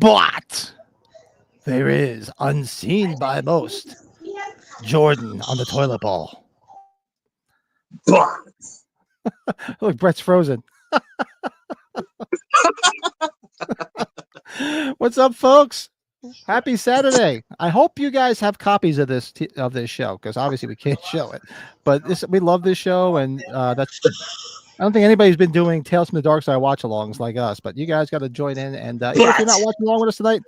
But there is, unseen by most, Jordan on the toilet bowl. Look, Brett's frozen. What's up, folks? Happy Saturday. I hope you guys have copies of this show, because obviously we can't show it. But we love this show, and that's. I don't think anybody's been doing Tales from the Darkside watch-alongs like us, but you guys got to join in. And even if you're not watching along with us tonight,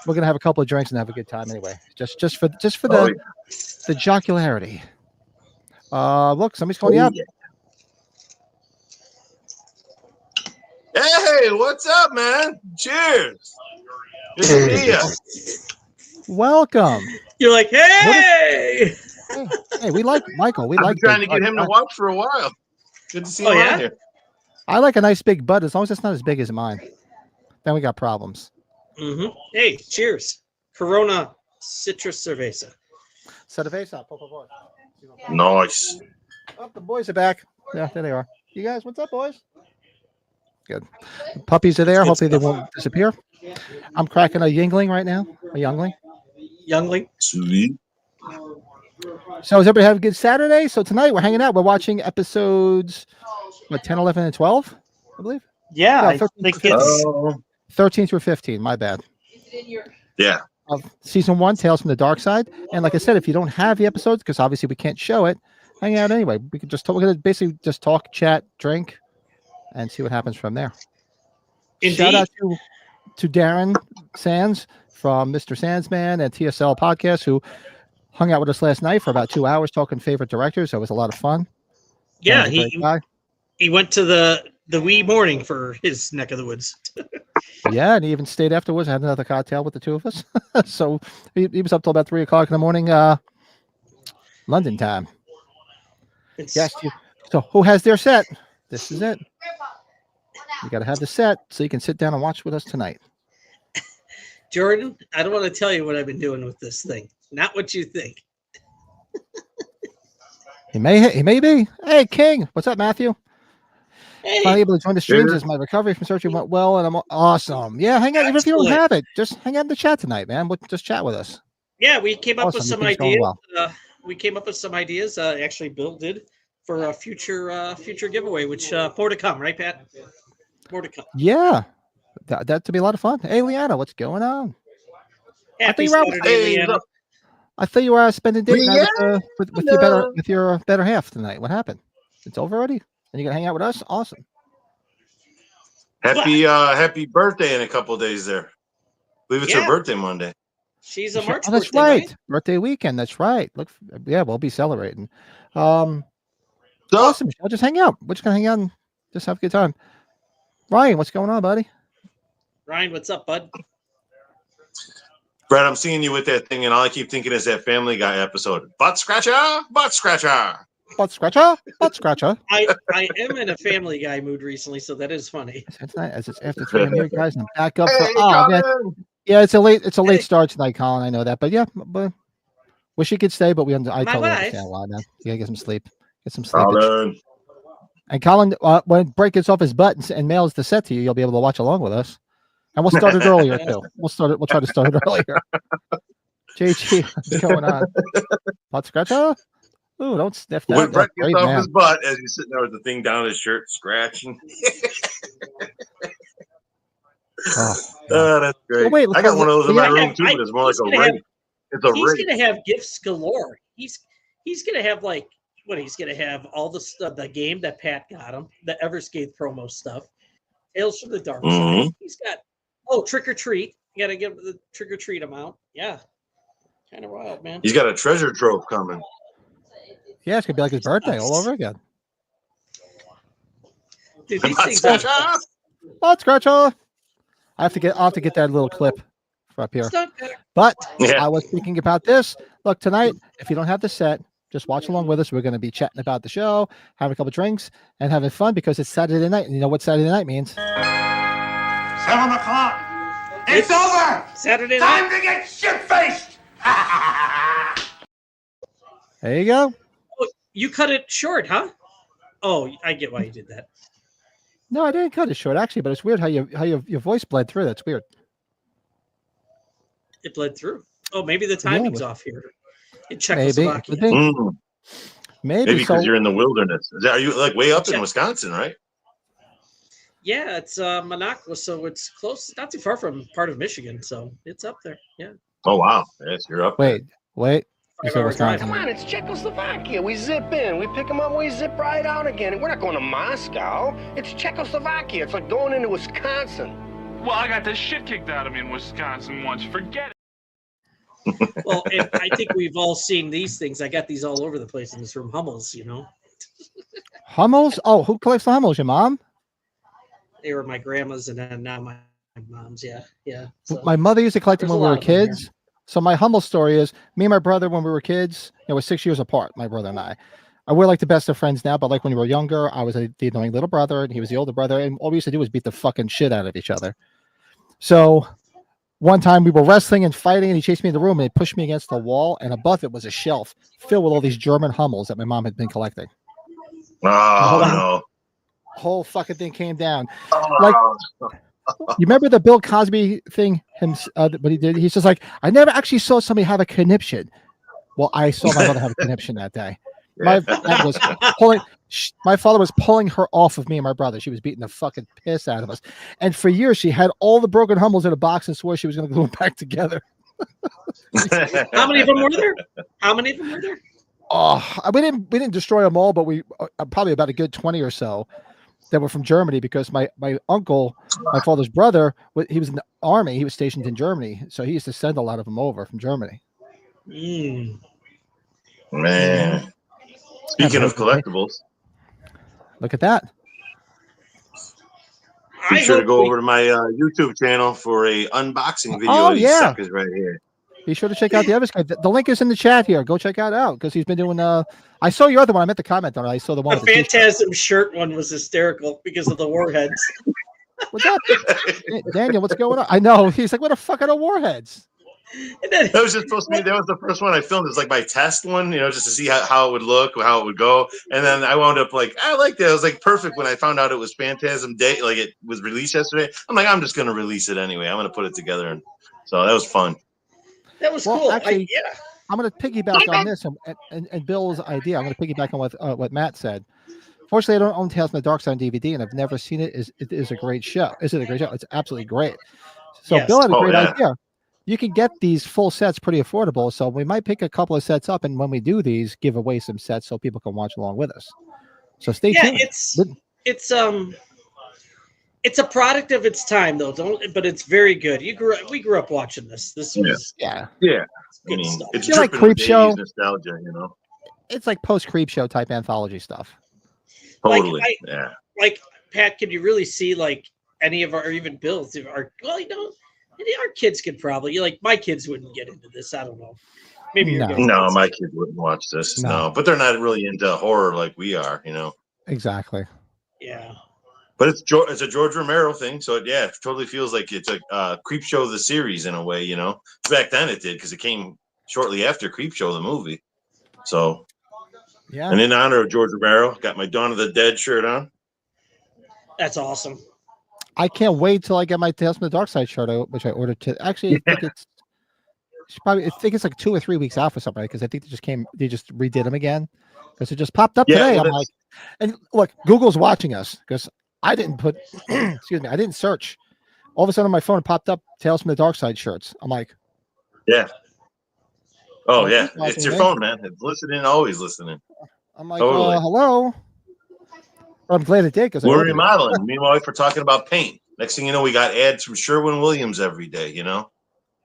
we're gonna have a couple of drinks and have a good time anyway. Just for the jocularity. Look, somebody's calling you up. Hey, what's up, man? Cheers. Good to see you. Welcome. You're like, hey. Hey, we like Michael. I've been trying to get him to watch for a while. Good to see him on here. I like a nice big bud, as long as it's not as big as mine. Then we got problems. Mm-hmm. Hey, cheers. Corona Citrus Cerveza. Cerveza, por favor. Nice. Oh, the boys are back. Yeah, there they are. You guys, what's up, boys? Good. The puppies are there. Hopefully they won't disappear. I'm cracking a Yingling right now. A Youngling. Sweet. So does everybody have a good Saturday? So tonight we're hanging out. We're watching episodes 10, 11, and 12, I believe. Yeah, No, I think it's 13 through 15. My bad. Yeah. Of season 1, Tales from the Darkside. And like I said, if you don't have the episodes, because obviously we can't show it, hang out anyway. We could just talk. We're gonna basically just talk, chat, drink, and see what happens from there. Indeed. Shout out to Darren Sands from Mr. Sandsman and TSL Podcast, who hung out with us last night for about 2 hours talking favorite directors. So it was a lot of fun. Yeah, he went to the wee morning for his neck of the woods. Yeah, and he even stayed afterwards, had another cocktail with the two of us. So he was up till about 3 o'clock in the morning, London time. Yes. So who has their set? This is it. You got to have the set so you can sit down and watch with us tonight. Jordan, I don't want to tell you what I've been doing with this thing. Not what you think. He may be. Hey, King. What's up, Matthew? Hey. Finally able to join the streams as my recovery from surgery went well, and I'm awesome. Yeah, hang out. Even if you don't have it, just hang out in the chat tonight, man. Just chat with us. Yeah, we came up with some ideas. Well. We came up with some ideas. Actually, Bill did for a future giveaway, which more to come, right, Pat? More to come. Yeah, that to be a lot of fun. Hey, Liana, what's going on? Happy Saturday, Liana. I thought you were spending date night with your better half tonight. What happened? It's over already, and you're gonna hang out with us? Awesome. Happy birthday in a couple of days there. I believe it's her birthday Monday. She's a March. That's birthday, right. Birthday weekend. That's right. Look, yeah, we'll be celebrating. Awesome. I'll just hang out. We're just gonna hang out and just have a good time. Ryan, what's going on, buddy? Ryan, what's up, bud? Brad, I'm seeing you with that thing, and all I keep thinking is that Family Guy episode. Butt scratcher, butt scratcher. Butt scratcher, butt scratcher. I am in a Family Guy mood recently, so that is funny. It's not as it's after 3 here, guys. I'm back up. Man. Yeah, it's a late start tonight, Colin. I know that, but yeah, but wish you could stay, but I totally understand why, man. You gotta get some sleep. Get some sleep. And Colin, when Brett gets off his butt and mails the set to you, you'll be able to watch along with us. And we'll start it earlier too. We'll try to start it earlier. JG, what's going on? Butt scratcher? Ooh, don't sniff that. When Brett gets off his butt as he's sitting there with the thing down his shirt, scratching. That's great. Wait, I got one of those in my room too, but it's more like a ring. It's a ring. He's gonna have gifts galore. He's gonna have he's gonna have all the stuff, the game that Pat got him, the Everscathed promo stuff, Tales from the Darkside. Mm-hmm. He's got trick or treat. You gotta give the trick or treat amount. Yeah. Kind of wild, man. He's got a treasure trove coming. Yeah, it's gonna be like his birthday all over again. Dude, these things are Butt scratcher. I'll have to get that little clip for up here. But I was thinking about this. Look, tonight, if you don't have the set, just watch along with us. We're going to be chatting about the show, having a couple drinks, and having fun because it's Saturday night. And you know what Saturday night means? 7 o'clock. It's over. Saturday night. Time to get shit-faced. There you go. Oh, you cut it short, huh? Oh, I get why you did that. No, I didn't cut it short actually, but it's weird how your voice bled through. That's weird. it bled through. Oh, maybe the timing's off here in Czechoslovakia. Maybe because you're in the wilderness. Are you like way up in Wisconsin, right? Yeah, it's Minneapolis, so it's close, not too far from part of Michigan, so it's up there. Yeah. Oh wow, yes, you're up. Wait. Come on, it's Czechoslovakia. We zip in, we pick them up, we zip right out again. We're not going to Moscow. It's Czechoslovakia. It's like going into Wisconsin. Well, I got the shit kicked out of me in Wisconsin once. Forget it. Well, and I think we've all seen these things. I got these all over the place in this room. Hummels, you know. Hummels? Oh, who collects the Hummels? Your mom? They were my grandma's, and then now my mom's. Yeah. So, my mother used to collect them when we were kids. So my Hummel story is me and my brother when we were kids. We're 6 years apart. My brother and I. We're like the best of friends now, but like when we were younger, I was the annoying little brother, and he was the older brother, and all we used to do was beat the fucking shit out of each other. So one time we were wrestling and fighting, and he chased me in the room, and he pushed me against the wall, and above it was a shelf filled with all these German Hummels that my mom had been collecting. Oh no! Whole fucking thing came down. Like, you remember the Bill Cosby thing? What he did? He's just like, I never actually saw somebody have a conniption. Well, I saw my mother have a conniption that day. My father was pulling her off of me and my brother. She was beating the fucking piss out of us. And for years, she had all the broken Hummels in a box and swore she was going to glue them back together. How many of them were there? Oh, we didn't destroy them all, but we probably about a good 20 or so that were from Germany, because my uncle, my father's brother, he was in the army. He was stationed in Germany, so he used to send a lot of them over from Germany. Man. Speaking of collectibles, look at that. Be sure to go over to my YouTube channel for a unboxing video. Oh, yeah. Suckers right here. Be sure to check out the Everscathed. The link is in the chat here. Go check out because he's been doing. I saw your other one. I meant to comment on it. I saw the one. The Phantasm shirt one was hysterical because of the warheads. What's up, Daniel? What's going on? I know. He's like, what the fuck are the warheads? That was just supposed to be. That was the first one I filmed. It was like my test one, just to see how it would look, how it would go. And then I wound up like, I like that. It was like perfect when I found out it was Phantasm Day, like it was released yesterday. I'm like, I'm just gonna release it anyway. I'm gonna put it together, and so that was fun. That was cool. Actually, I'm gonna piggyback on this and Bill's idea. I'm gonna piggyback on what Matt said. Fortunately, I don't own Tales from the Darkside on DVD, and I've never seen it. It is a great show. Is it a great show? It's absolutely great. So Bill had a great idea. You can get these full sets pretty affordable, so we might pick a couple of sets up, and when we do these, give away some sets so people can watch along with us. So stay tuned. It's a product of its time, though. But it's very good. We grew up watching this. This was yeah. Good stuff. It's like Creep Show nostalgia, It's like post Creep Show type anthology stuff. Totally. Like Pat, can you really see like any of our, or even Bill's? Our kids could probably, like, my kids wouldn't get into this. I don't know. Maybe no, my kids wouldn't watch this. No, but they're not really into horror like we are, Exactly. Yeah. But it's a George Romero thing, so it totally feels like it's a Creep Show the series in a way, Back then it did because it came shortly after Creep Show the movie. So, yeah. And in honor of George Romero, got my Dawn of the Dead shirt on. That's awesome. I can't wait till I get my Tales from the Darkside shirt, which I ordered to. Actually, I think it's like 2 or 3 weeks out for something, because I think they just redid them again because it just popped up today. I'm like, and look, Google's watching us because I didn't put, excuse me, I didn't search. All of a sudden on my phone, it popped up Tales from the Darkside shirts. I'm like, yeah. Oh yeah, it's your phone, man. It's listening, always listening. I'm like, hello. I'm glad it did because we're remodeling. Me and my wife are talking about paint. Next thing you know, we got ads from Sherwin-Williams every day.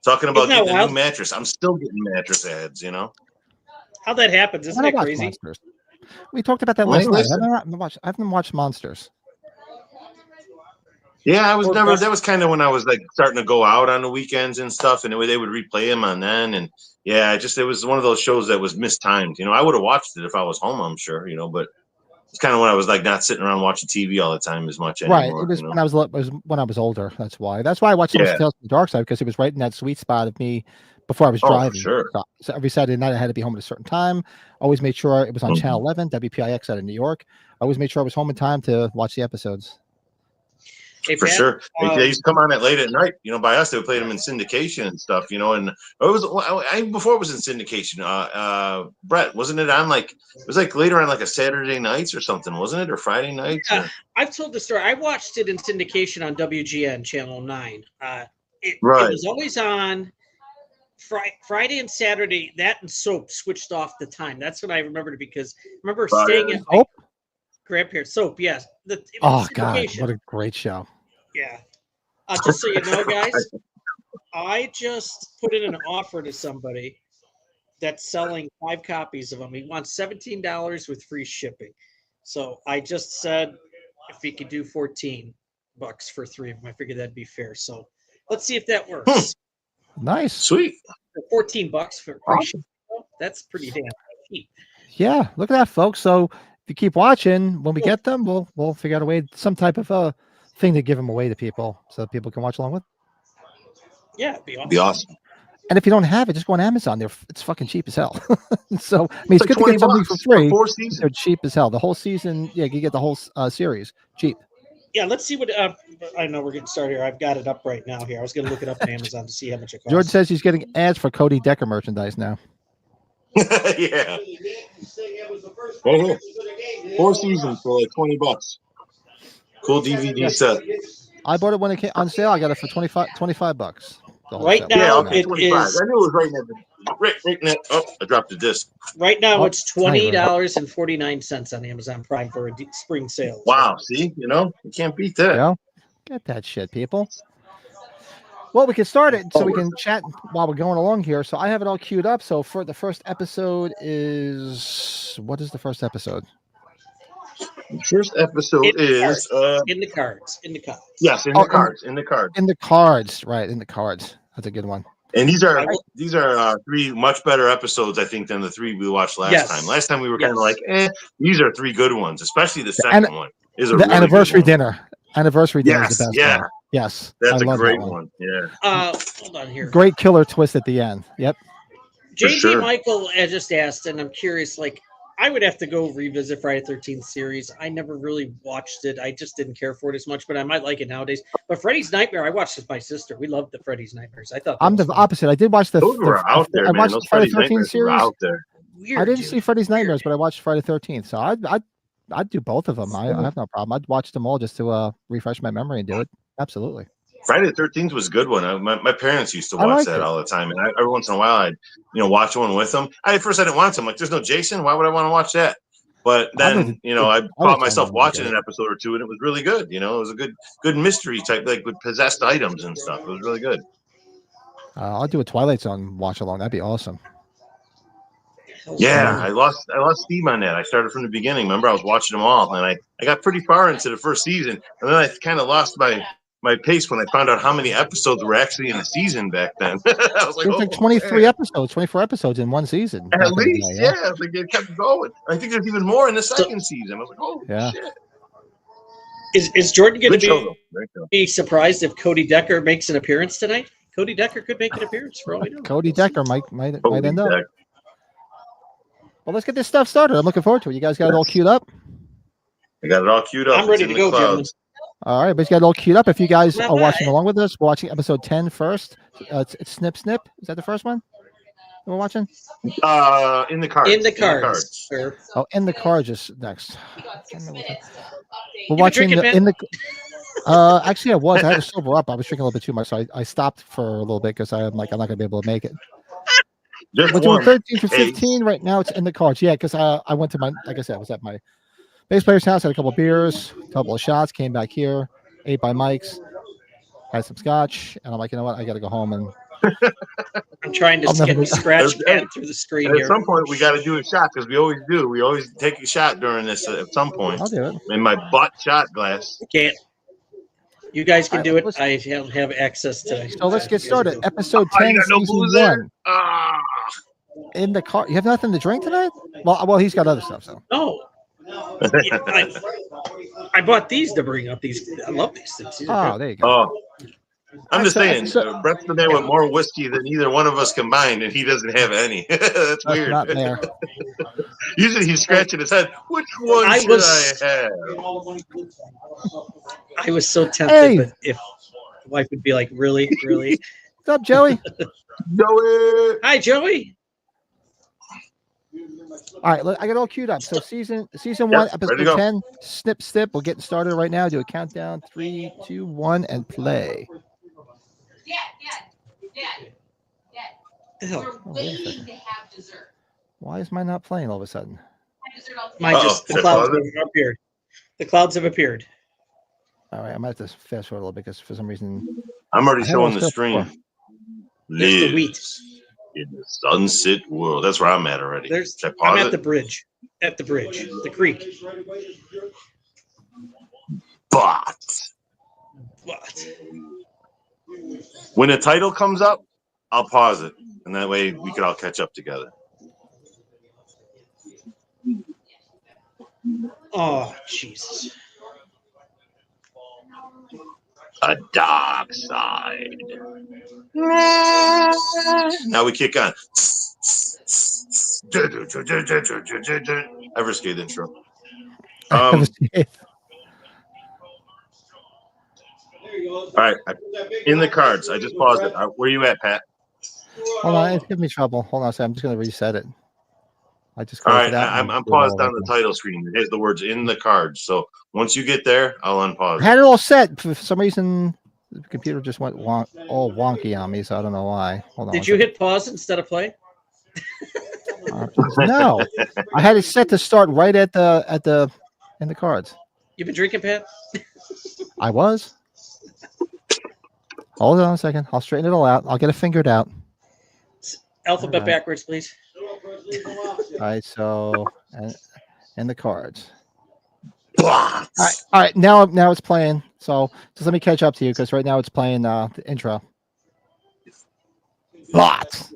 Talking about getting a new mattress. I'm still getting mattress ads. How that happens? Isn't that crazy? Monsters. We talked about that last night. I haven't watched Monsters. Yeah, I was never. That was kind of when I was like starting to go out on the weekends and stuff, and they would replay them on then. And yeah, it was one of those shows that was mistimed. I would have watched it if I was home, I'm sure. But it's kind of when I was like not sitting around watching TV all the time as much anymore. Right. It was when I was older. That's why. That's why I watched Tales from the Darkside, because it was right in that sweet spot of me before I was driving. Sure. So every Saturday night I had to be home at a certain time. Always made sure it was on Channel 11, WPIX out of New York. I always made sure I was home in time to watch the episodes. Hey, For Pat, sure. They used to come on at late at night. By us, they would play them in syndication and stuff. And it was before it was in syndication. Brett, wasn't it on it was later on a Saturday nights or something, wasn't it, or Friday nights? Yeah, I've told the story. I watched it in syndication on WGN Channel 9. It was always on Friday and Saturday. That and Soap switched off the time. That's what I remembered because I remember staying at my grandparents. Soap, yes. Oh God, what a great show! Yeah. Just so you know, guys, I just put in an offer to somebody that's selling 5 copies of them. He wants $17 with free shipping. So I just said if he could do $14 for 3 of them, I figured that'd be fair. So let's see if that works. Nice, sweet. $14 for free shipping. That's pretty damn cheap. Yeah, look at that, folks. So if you keep watching, when we get them, we'll figure out a way, some type of thing to give them away to people, so that people can watch along with. Yeah, it'd be awesome. Be awesome. And if you don't have it, just go on Amazon. It's fucking cheap as hell. So I mean, it's good to get something for free. 4 seasons. They're cheap as hell. The whole season, yeah, you get the whole series cheap. Yeah, let's see what. I know we're getting started here. I've got it up right now here. I was going to look it up on Amazon to see how much it costs. George says he's getting ads for Cody Decker merchandise now. Yeah. Right here. 4 seasons for $20. Cool DVD set. I bought it when it came on sale. I got it for $25. Right now, it is. I knew it was right now. Oh, I dropped the disc. Right now, it's $20.49 on Amazon Prime for a spring sale. Wow. See, you can't beat that. Yeah. Get that shit, people. Well, we can start it so we can chat while we're going along here. So I have it all queued up. So for the first episode what is the first episode? The first episode is in the cards. Yes, in the cards. In the cards. In the cards, right? In the cards. That's a good one. And these are 3 much better episodes, I think, than the 3 we watched last time. Last time we were kind of like, these are 3 good ones, especially the second one. Is the really anniversary dinner. Anniversary dinner is the best one. Yes, that's a great one. Yeah. Hold on here. Great killer twist at the end. Yep. JJ Michael just asked, and I'm curious, I would have to go revisit Friday the 13th series. I never really watched it. I just didn't care for it as much, but I might like it nowadays. But Freddy's Nightmare, I watched with my sister. We loved the Freddy's Nightmares. I thought I'm the opposite. I did watch those were out there. I watched the Friday the 13th series. Out there. Weird, I didn't see Freddy's Nightmares, but I watched Friday the 13th. So I'd do both of them. I have no problem. I'd watch them all just to refresh my memory and do it. Absolutely. Friday the 13th was a good one. My parents used to watch that all the time, and every once in a while I'd watch one with them. At first I didn't want to. I'm like, there's no Jason. Why would I want to watch that? But then I caught myself watching an episode or 2, and it was really good. It was a good mystery type, with possessed items and stuff. It was really good. I'll do a Twilight Zone watch along. That'd be awesome. Yeah, I lost steam on that. I started from the beginning. Remember, I was watching them all, and I got pretty far into the first season, and then I kind of lost my pace when I found out how many episodes were actually in a season back then. I was like, it was like 23 episodes, 24 episodes in one season. At least, yeah. It kept going. I think there's even more in the second season. I was like, oh, shit. Is Jordan going to be surprised if Cody Decker makes an appearance tonight? Cody Decker could make an appearance for all we know. Cody Decker might end up. Well, let's get this stuff started. I'm looking forward to it. You guys got it all queued up? I got it all queued up. I'm ready to go, gentlemen. All right, but you got it all queued up. If you guys are watching along with us, we're watching episode 10 first. It's Snip Snip. Is that the first one we're watching? In the cards. In the cards. Sure. Oh, in the cards is next. We're watching in the. Actually, I had to sober up. I was drinking a little bit too much, so I stopped for a little bit because I'm like, I'm not gonna be able to make it. We're doing 13 to 15 right now. It's in the cards. Yeah, because I went to like I said, I was at my bass player's house, had a couple of beers, a couple of shots, came back here, ate by Mike's, had some scotch, and I'm like, you know what? I got to go home and. I'm trying to skip scratch pad through the screen here. At some point, we got to do a shot because we always do. We always take a shot during this at some point. I'll do it. In my butt shot glass. Can't. You guys can do it. I don't have access to it. So let's get started. Episode 10, season 1. In the car. You have nothing to drink tonight? Well, he's got other stuff, so. No. I bought these to bring up these. I love these things. There you go. Oh. I'm just saying, Brett's been there with more whiskey than either one of us combined, and he doesn't have any. That's weird. Not there. Usually he's scratching his head. Which one should I have? I was so tempted, but if the wife would be like, really? What's up, Joey? Joey. Hi, Joey. All right, look, I got all queued up. So season 1, episode 10, snip. We're getting started right now. Do a countdown. 3, 2, 1, and play. Yeah. Why is mine not playing all of a sudden? Mine just the clouds have appeared. The clouds have appeared. All right, I might have to fast forward a little bit because for some reason I'm already showing the stream. There's the wheat in the sunset world. That's where I'm at already. I'm at the bridge. At the bridge, the creek. But when the title comes up, I'll pause it, and that way we could all catch up together. Oh, Jesus. A dark side. Now we kick on. Everscathed intro. All right. In the cards. I just paused it. Where are you at, Pat? Hold on. It's giving me trouble. Hold on a second. I'm just going to reset it. I just all right. I'm paused on the title screen. It has the words in the cards. So once you get there, I'll unpause. I had it all set. For some reason, the computer just went all wonky on me, so I don't know why. Hold on. Did you hit pause instead of play? No. I had it set to start right in the cards. You been drinking, Pat? I was. Hold on a second. I'll straighten it all out. I'll get it fingered out. Alphabet backwards, please. All right, so and the cards. All right. Now it's playing. So just let me catch up to you because right now it's playing the intro. But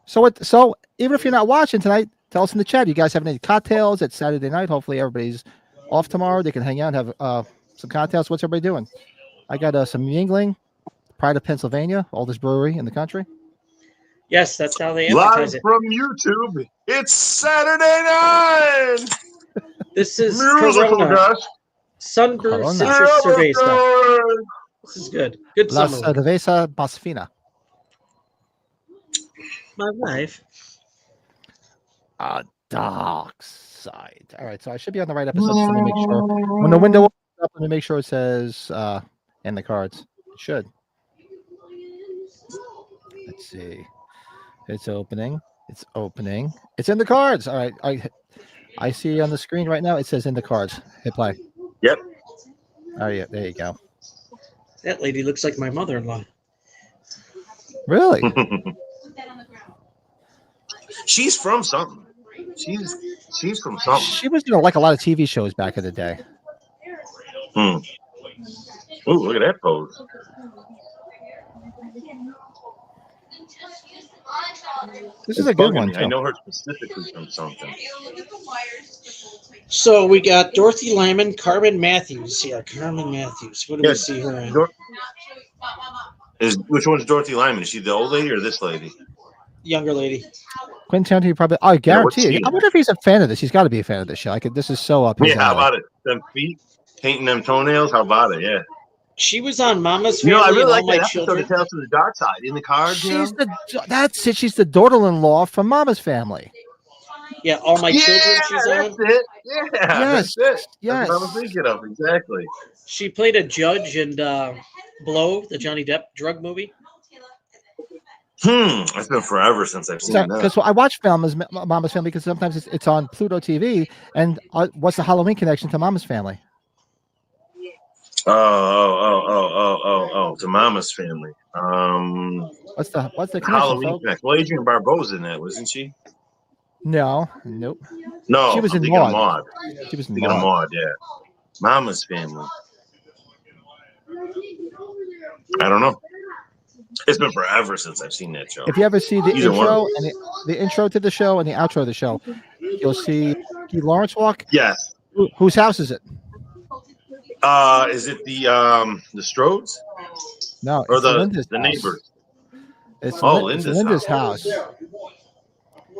so even if you're not watching tonight, tell us in the chat. You guys have any cocktails? It's Saturday night. Hopefully everybody's off tomorrow. They can hang out and have some cocktails. What's everybody doing? I got some Yingling, Pride of Pennsylvania, oldest brewery in the country. Yes, that's how they advertise it. Live from YouTube, it's Saturday night. This is Corona. Sunbrew Citrus Cerveza. This is good. Good La summer. Cerveza Más Fina. My wife. Darkside. All right, so I should be on the right episode. Let me make sure. When the window opens up, let me make sure it says in the cards. It should. Let's see. It's opening. It's opening. It's in the cards. All right. I see on the screen right now. It says in the cards. Hit play. Yep. Oh yeah, there you go. That lady looks like my mother-in-law. Really? She's from something. She's from something. She was like a lot of TV shows back in the day. Oh, look at that pose. This is a good one. I know her specifically from something. So we got Dorothy Lyman, Carmen Matthews. Yeah, Carmen Matthews. What do we see her in? Which one's Dorothy Lyman? Is she the old lady or this lady? Younger lady. Quentin Tarantino probably. I guarantee it. I wonder if he's a fan of this. He's got to be a fan of this show. This is so up his alley. How about it? Them feet, painting them toenails. How about it? Yeah. She was on Mama's Family. I really like that episode of Tales from the Dark Side in the cards. That's it. She's the daughter-in-law from Mama's Family. Yeah, All My Children. She's on. That's it. Yeah. Yes. That's it. Yes. That's what I was thinking of. Exactly. She played a judge in Blow, the Johnny Depp drug movie. It's been forever since I've seen that. Because I watch Mama's Family because sometimes it's on Pluto TV. And what's the Halloween connection to Mama's Family? Oh, to Mama's Family. What's the connection? Halloween connection. Well, Adrienne Barbeau's in that, wasn't she? Nope. No, she was in Maud. She was in Maud, yeah. Mama's Family. I don't know. It's been forever since I've seen that show. If you ever see the intro and the intro to the show and the outro of the show, you'll see Lawrence walk. Yes. Whose house is it? Is it the Strodes? No, or it's the neighbors. It's Linda's house.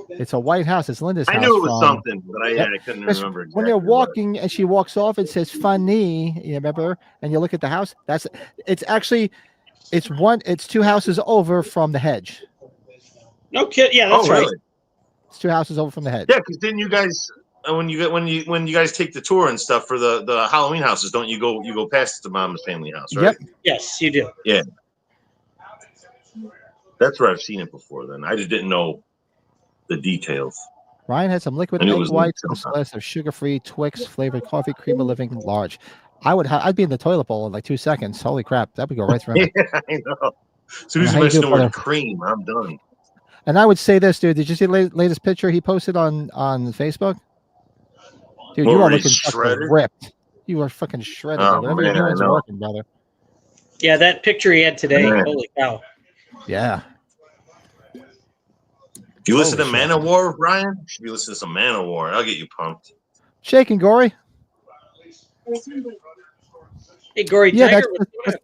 It's a white house. It's Linda's house. I knew it was something, but I couldn't remember exactly. When you're walking and she walks off, it says "funny." You remember? And you look at the house. It's two houses over from the hedge. No kid. Yeah, that's right. Really? It's 2 houses over from the hedge. Yeah, because didn't you guys when you guys take the tour and stuff for the Halloween houses, don't you go past the Mama's family house, right? Yep. Yes, you do. Yeah. That's where I've seen it before. Then I just didn't know the details. Ryan had some liquid egg whites and a glass of sugar-free Twix flavored coffee cream of living large. I'd be in the toilet bowl in like 2 seconds. Holy crap, that would go right through me. Yeah, I know. As soon as you mention the word cream, I'm done. And I would say this, dude. Did you see the latest picture he posted on Facebook? Dude, you are looking fucking ripped. You are fucking shredded. Whatever you're doing is working, brother. Yeah, that picture he had today. Holy cow. Yeah. If you listen to Manowar, Brian, you should be listening to some Manowar. I'll get you pumped. Shaking Gory. Hey, Gory. Yeah,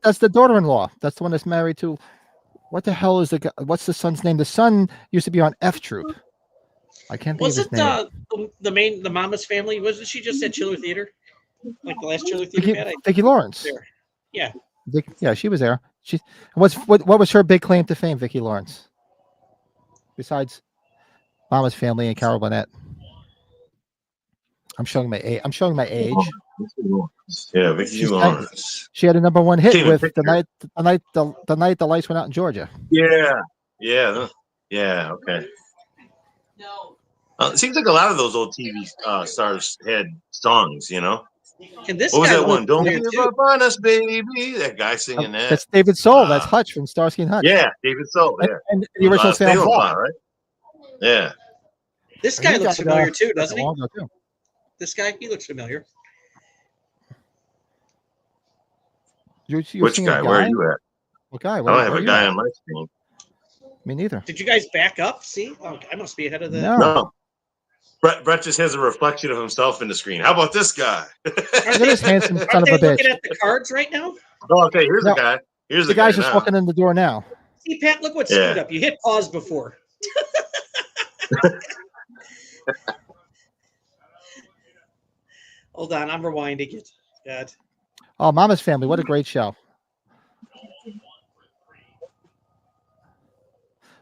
that's the daughter-in-law. That's the one that's married to. What the hell is what's the son's name? The son used to be on F Troop. I can't think of his name. The Mama's family? Wasn't she just at Chiller Theater? Like the last Chiller Theater? Vicki Lawrence. Yeah. Yeah, she was there. What was her big claim to fame, Vicki Lawrence? Besides Mama's family and Carol Burnett. I'm showing my age. Yeah, Vicki Lawrence. She had a #1 hit with the night the lights went out in Georgia. Yeah. Okay. No. It seems like a lot of those old TV stars had songs, you know. And this what was guy that one? Don't give up on us, baby. That guy singing that. That's David Soul. That's Hutch from Starsky and Hutch. Yeah, David Soul. Yeah. And the original Salem Plot, right? Yeah. This guy looks familiar too, doesn't he? This guy, he looks familiar. Which guy? Where are you at? What guy? I don't have a guy on my screen. Me neither. Did you guys back up? See? Oh, I must be ahead of the. No. Brett just has a reflection of himself in the screen. How about this guy? Look at this handsome son of a bitch. Looking at the cards right now? Oh, okay. Here's the guy. Here's the guy's just walking in the door now. See, Pat, look what screwed up. You hit pause before. Hold on, I'm rewinding it. God. Oh, Mama's Family. What a great show.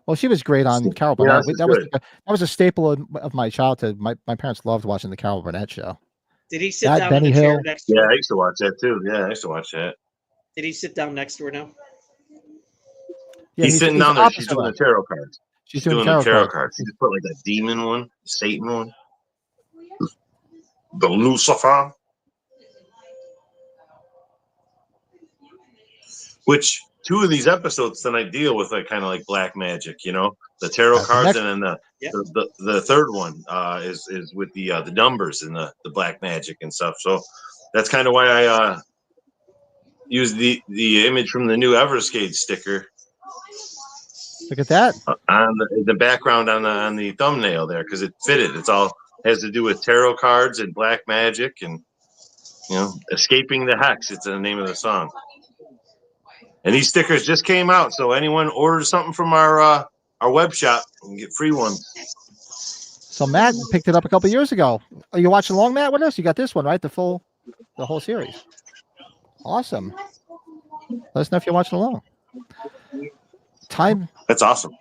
Well, she was great on Carol Burnett. That was a staple of my childhood. My parents loved watching the Carol Burnett show. Did he sit down in the chair next to her? Yeah, I used to watch that too. Yeah, I used to watch that. Did he sit down next to her now? Yeah, he's sitting down there. She's doing the tarot cards. She's doing the tarot cards. She just put like a demon one, Satan one, the Lucifer. Which 2 of these episodes tonight deal with like kind of like black magic, you know, the tarot cards, and then the third one is with the numbers and the black magic and stuff. So that's kind of why I used the image from the new Everscathed sticker. Look at that on the background on the thumbnail there, because it fitted. It's all has to do with tarot cards and black magic and, you know, escaping the hex. It's the name of the song. And these stickers just came out, so anyone orders something from our web shop can get free ones. So Matt picked it up a couple years ago. Are you watching along, Matt, with us? You got this one, right? The whole series. Awesome. Let us know if you're watching along. Time. That's awesome.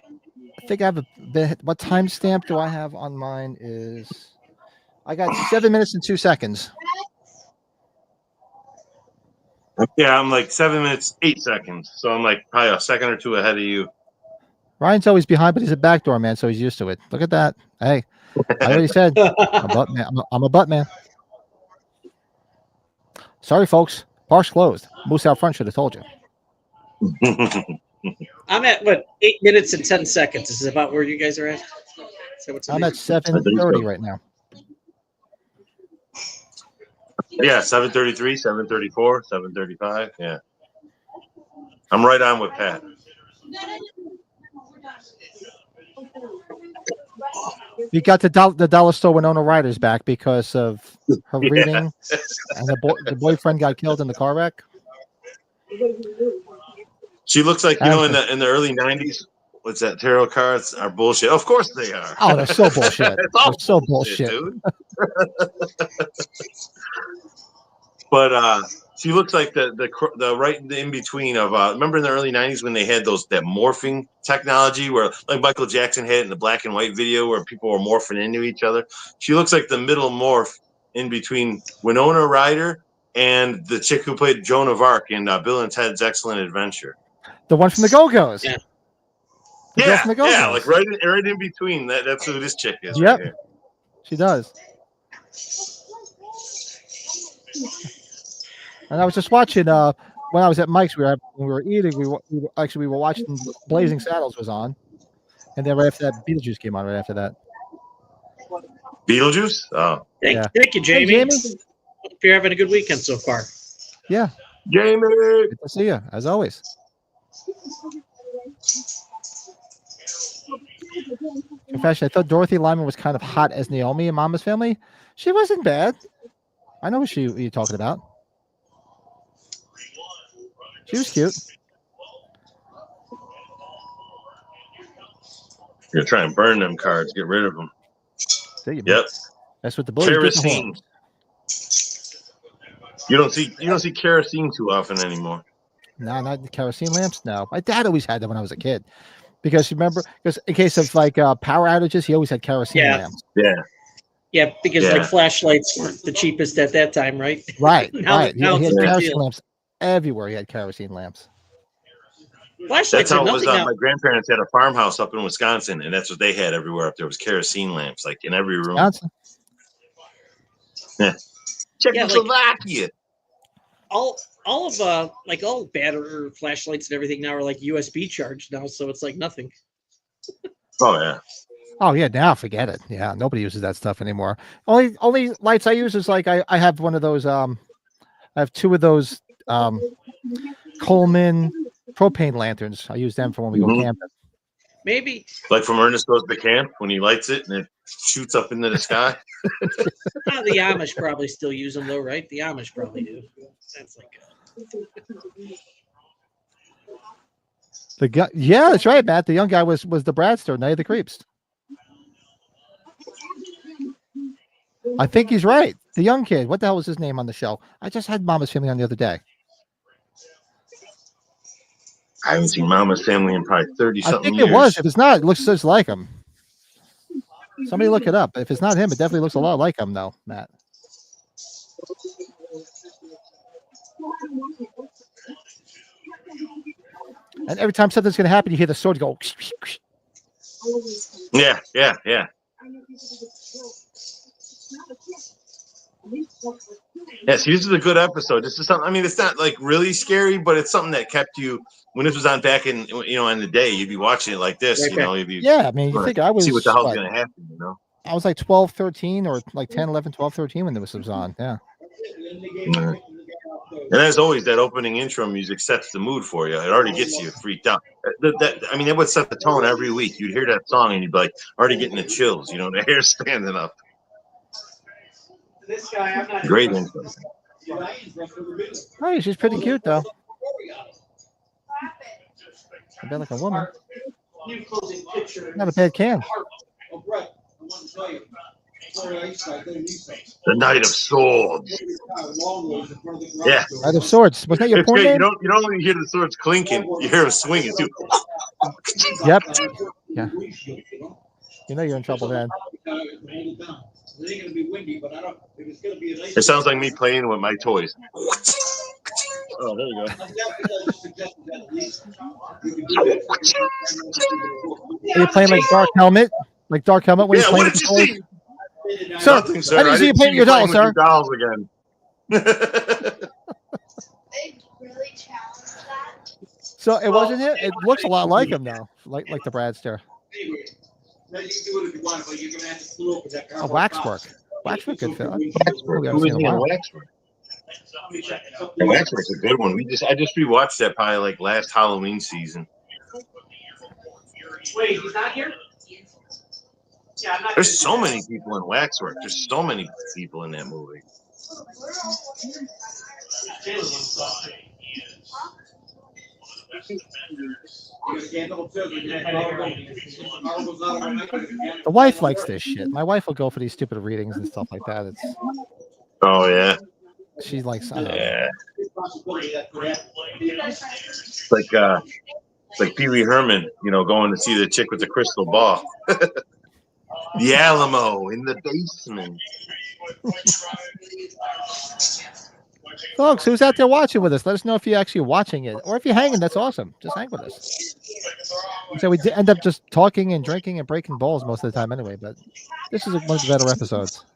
I think I have a bit. What timestamp do I have on mine? I got 7 minutes and 2 seconds. Yeah, I'm like 7 minutes, 8 seconds. So I'm like probably a second or 2 ahead of you. Ryan's always behind, but he's a backdoor man, so he's used to it. Look at that. Hey, I already said I'm a butt man. I'm a butt man. Sorry, folks. Park's closed. Moose out front should have told you. I'm at 8 minutes and 10 seconds. This is about where you guys are at. I'm at 7:30 right now. Yeah, 7:33, 7:34, 7:35. Yeah, I'm right on with Pat. You got the dollar store Winona Ryder's back because of her reading, and the boyfriend got killed in the car wreck. She looks like, you know, in the early 90s what's that? Tarot cards are bullshit. Of course they are. Oh, they're so bullshit. They're so bullshit, dude. But she looks like the right in between of remember in the early 90s when they had that morphing technology where like Michael Jackson had it in the black and white video where people were morphing into each other. She looks like the middle morph in between Winona Ryder and the chick who played Joan of Arc in Bill and Ted's Excellent Adventure. The one from the Go-Go's. Yeah. The girl from the Go-Go's. Yeah, like right in between. That's who this chick is. Yep. Right here. She does. And I was just watching when I was at Mike's. When we were eating. We were watching Blazing Saddles was on, and then right after that, Beetlejuice came on. Right after that, Beetlejuice. Oh, thank you, Jamie. Hey, Jamie. Hope you're having a good weekend so far. Yeah, Jamie. Good to see you as always. Confession: I thought Dorothy Lyman was kind of hot as Naomi in Mama's Family. She wasn't bad. I know who you're talking about. She was cute. You're trying to burn them cards. Get rid of them. Yep. That's what the bullies kerosene. You don't see kerosene too often anymore. No, not the kerosene lamps. No, my dad always had them when I was a kid. Because in case of like power outages, he always had kerosene lamps. Yeah, because like flashlights weren't the cheapest at that time, right? Right, right. He had kerosene lamps everywhere. He had kerosene lamps. Flashlights. That's how it was. My grandparents had a farmhouse up in Wisconsin, and that's what they had everywhere up there was kerosene lamps, like in every room. Wisconsin. Yeah. Czechoslovakia. All of battery flashlights and everything now are like USB charged now, so it's like nothing. Oh yeah, now forget it. Yeah, nobody uses that stuff anymore. Only lights I use is like I have one of those. I have two of those Coleman propane lanterns. I use them for when we go camping. Maybe like from Ernest Goes to Camp when he lights it and it shoots up into the sky. The Amish probably still use them though, right? The Amish probably do. That's like the guy. Yeah, that's right, Matt. The young guy was the Bradster, Night of the Creeps. I think he's right. The young kid. What the hell was his name on the show? I just had Mama's Family on the other day. I haven't seen Mama's Family in probably 30-something years. It was. If it's not, it looks just like him. Somebody look it up. If it's not him, it definitely looks a lot like him, though, Matt. And every time something's going to happen, you hear the sword go. Yeah. Yeah, see, this is a good episode. This is something. I mean, it's not like really scary, but it's something that kept you when this was on back in in the day. You'd be watching it like this, You'd be I mean, you think I was see what the hell's going to happen, I was like 12, 13, or like 10, 11, 12, 13 when this was on. Yeah. And as always, that opening intro music sets the mood for you. It already gets you freaked out. It would set the tone every week. You'd hear that song and you'd be like, already getting the chills. The hair standing up. Great intro. Oh, she's pretty cute though. I bet like a woman. Not a bad can. The Knight of Swords. Yeah. Knight of Swords. Was that your porn name? You don't only hear the swords clinking, you hear them swinging too. Yep. Yeah. You're in trouble then. It sounds like me playing with my toys. Oh, there you go. Are you playing like Dark Helmet? Like Dark Helmet when you're playing with the toys? Sir, Nothing, sir. I didn't see you playing your dolls, sir. Your dolls again. So it wasn't him. It looks a lot like him now, like the Bradster. Oh, Waxwork. Waxwork, good film. Waxwork. Waxwork's a good one. I just rewatched that probably like last Halloween season. Wait, he's not here? Yeah, I'm not. There's so many people in Waxwork. There's so many people in that movie. The wife likes this shit. My wife will go for these stupid readings and stuff like that. It's. Oh yeah. She likes. Yeah. It's like Pee Wee Herman, going to see the chick with the crystal ball. The Alamo in the basement. Folks, who's out there watching with us? Let us know if you're actually watching it, or if you're hanging. That's awesome. Just hang with us. So we end up just talking and drinking and breaking balls most of the time, anyway. But this is one of the better episodes.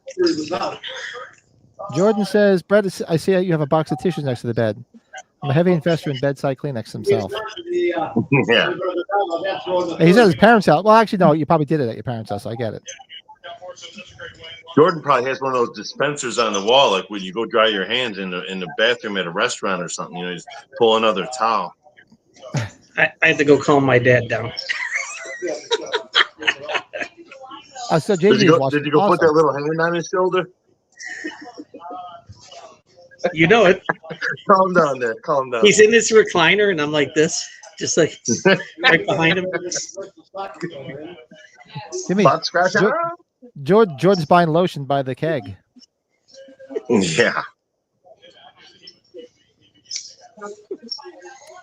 Jordan says, "Brett, I see you have a box of tissues next to the bed. I'm a heavy investor in bedside Kleenex himself." Yeah. He's at his parents' house. Well, actually, no. You probably did it at your parents' house. So I get it. Jordan probably has one of those dispensers on the wall, like when you go dry your hands in the bathroom at a restaurant or something. Just pull another towel. I had to go calm my dad down. So did you go put that little hand on his shoulder? You know it. Calm down there. Calm down. He's in this recliner, and I'm like this, just like right behind him. Give me Jordan's buying lotion by the keg. Yeah.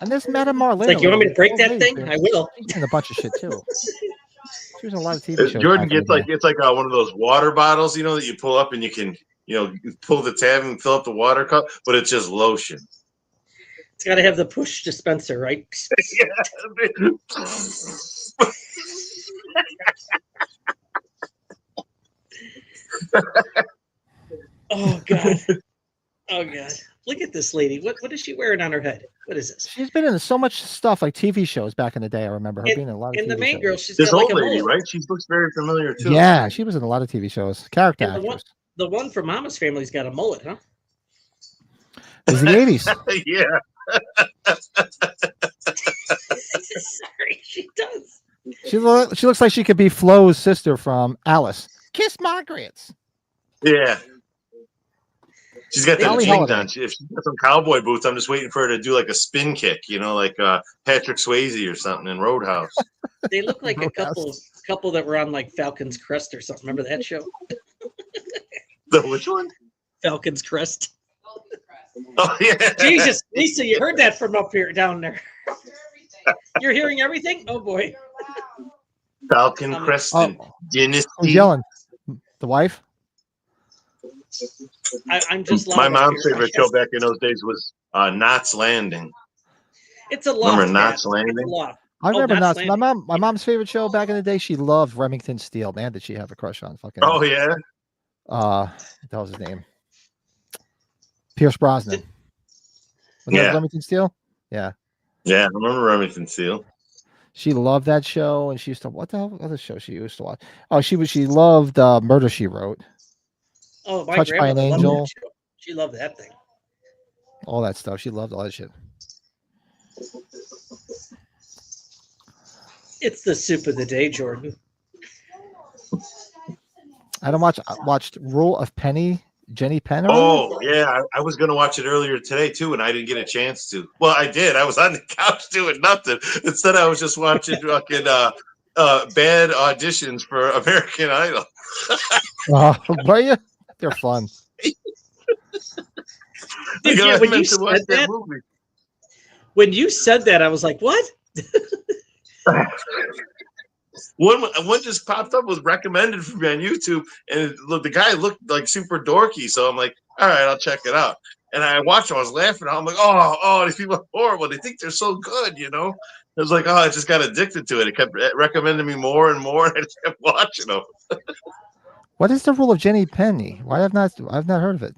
And this Madame Marlene. It's like, you want me to break that thing? I will. She's in a bunch of shit too. She was in a lot of TV shows. Jordan gets it's like one of those water bottles, that you pull up and you can, you pull the tab and fill up the water cup, but it's just lotion. It's got to have the push dispenser, right? Oh God! Oh God! Look at this lady. What is she wearing on her head? What is this? She's been in so much stuff, like TV shows back in the day. I remember her being in a lot of TV the main shows. girl, she's this got old like a lady, mullet. right? She looks very familiar too. Yeah, she was in a lot of TV shows. Character actors. The one from Mama's Family's got a mullet, huh? It was the 80s. Yeah. Sorry, she does. She looks like she could be Flo's sister from Alice. Kiss Margaret's. Yeah. She's got that jeans on. If she's got some cowboy boots, I'm just waiting for her to do like a spin kick, like Patrick Swayze or something in Roadhouse. They look like a couple that were on like Falcon's Crest or something. Remember that show? The which one? Falcon's Crest. Oh yeah. Jesus, Lisa, you heard that from up here, down there. You're hearing everything? Oh boy. Falcon Crest and Dynasty. Who's yelling? The wife? I'm just my mom's favorite show back in those days was Knots Landing. It's a lot. Remember Knots Landing? It's a lot. I remember Knots. My mom's favorite show back in the day. She loved Remington Steele. Man, did she have a crush on fucking? Oh yeah. That was his name. Pierce Brosnan. Was that Remington Steele? Yeah. Yeah, I remember Remington Steele. She loved that show, and she used to. What the hell other show she used to watch? Oh, she loved Murder, She Wrote. Oh, my Touched by an Angel. She loved that thing. All that stuff. She loved all that shit. It's the soup of the day, Jordan. I watched Rule of Penny, Jenny Penn. Oh yeah, I was gonna watch it earlier today too, and I didn't get a chance to. Well, I did. I was on the couch doing nothing. Instead, I was just watching fucking bad auditions for American Idol. Were you? They're fun. Dude, when you said that, I was like, "What?" One just popped up, was recommended for me on YouTube, and the guy looked like super dorky. So I'm like, all right, I'll check it out. And I watched him. I was laughing. I'm like, oh, these people are horrible. They think they're so good, I was like, I just got addicted to it. It kept recommending me more and more, and I just kept watching them. What is the Rule of Jenny Penny? Why I've not heard of it.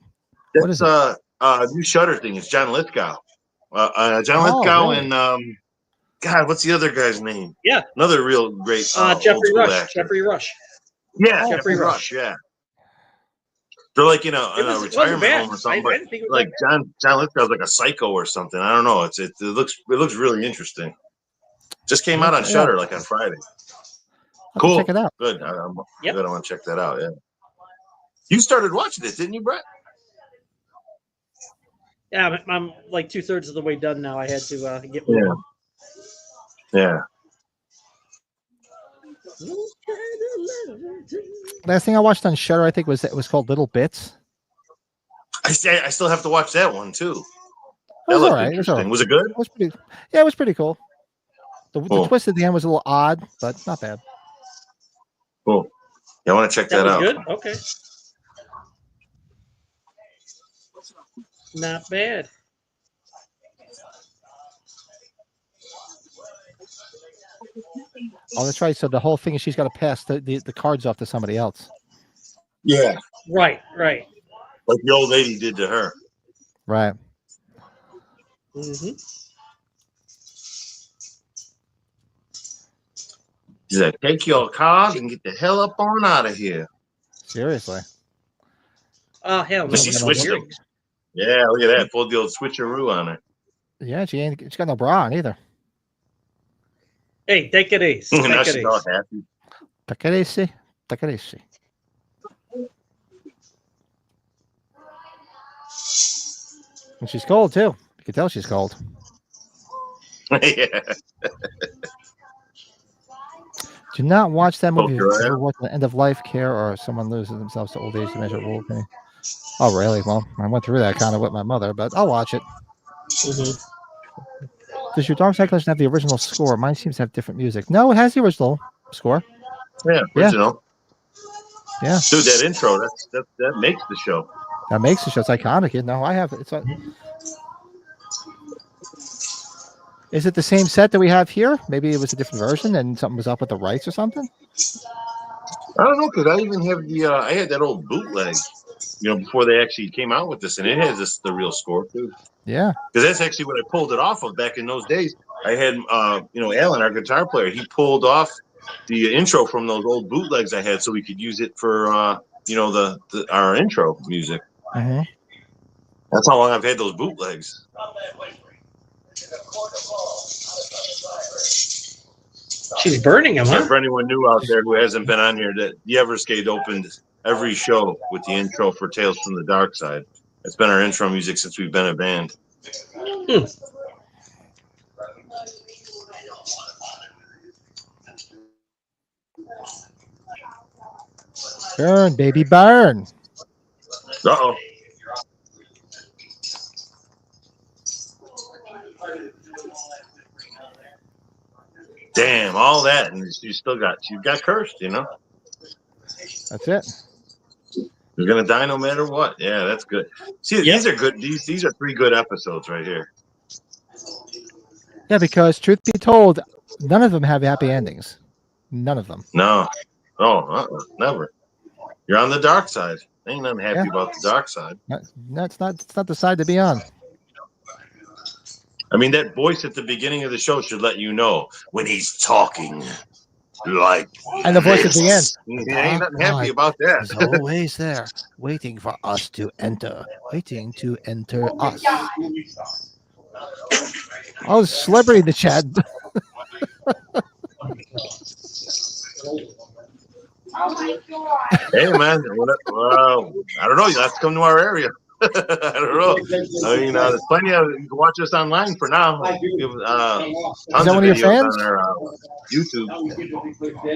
What is a new Shudder thing? It's John Lithgow. John Lithgow really? and God, what's the other guy's name? Yeah, another real great Jeffrey Rush. Actor. Jeffrey Rush. Yeah, Jeffrey Rush. Yeah, they're like in a retirement home or something. Like John Lithgow's like a psycho or something. I don't know. It looks really interesting. Just came out on Shudder like on Friday. Cool. Check it out. Good. I want to check that out. Yeah. You started watching it, didn't you, Brett? Yeah, I'm like 2/3 of the way done now. I had to get more. Yeah. Last thing I watched on Shudder, I think it was called Little Bits. I still have to watch that one too. It was all right. It was all right. Was it good? It was pretty. Yeah, it was pretty cool. The twist at the end was a little odd, but not bad. Cool. Yeah, I want to check that out. Good. Okay. Not bad. Oh, that's right. So the whole thing is she's got to pass the cards off to somebody else. Yeah. Right. Right. Like the old lady did to her. Right. Mm-hmm. She's like, take your cards and get the hell up on out of here. Seriously. Oh, hell no. But she switched them. Yeah, look at that. Pulled the old switcheroo on her. Yeah, she's got no bra on either. Hey, take it easy. Now she's all happy. Take it easy. Take it easy. And she's cold too. You can tell she's cold. Yeah. Do not watch that movie. Okay. Ever watch the End of Life Care or someone loses themselves to old age to measure rule. Oh, really? Well, I went through that kind of with my mother, but I'll watch it. Mm-hmm. Does your Darkside collection have the original score? Mine seems to have different music. No, it has the original score. Yeah, original. Yeah. Dude, that intro, that makes the show. That makes the show. It's iconic. You know, I have it. Is it the same set that we have here? Maybe it was a different version and something was up with the rights or something? I don't know, because I even have I had that old bootleg, before they actually came out with this, and it has the real score too. Yeah. Because that's actually what I pulled it off of back in those days. I had, Alan, our guitar player, he pulled off the intro from those old bootlegs I had so we could use it for, our intro music. Mm-hmm. That's how long I've had those bootlegs. She's burning them, huh? For anyone new out there who hasn't been on here, that the Everscathed opened every show with the intro for Tales from the Darkside. It's been our intro music since we've been a band. Burn, baby, burn. Uh-oh. Damn, all that, and she's got cursed, That's it. You're gonna die no matter what. Yeah, that's good. See, these are good. These are 3 good episodes right here. Yeah, because truth be told, none of them have happy endings. None of them. No. Never. You're on the dark side. Ain't nothing happy about the dark side. It's not the side to be on. I mean, that voice at the beginning of the show should let you know when he's talking like and the voice at the end. Yeah, ain't nothing happy about that. He's always there, waiting for us to enter. Waiting to enter us. Oh, celebrity in the chat. Hey, man. Well, I don't know. You'll have to come to our area. I don't know. I mean, there's plenty of. You can watch us online for now. Tons Is that one of your fans? On our YouTube.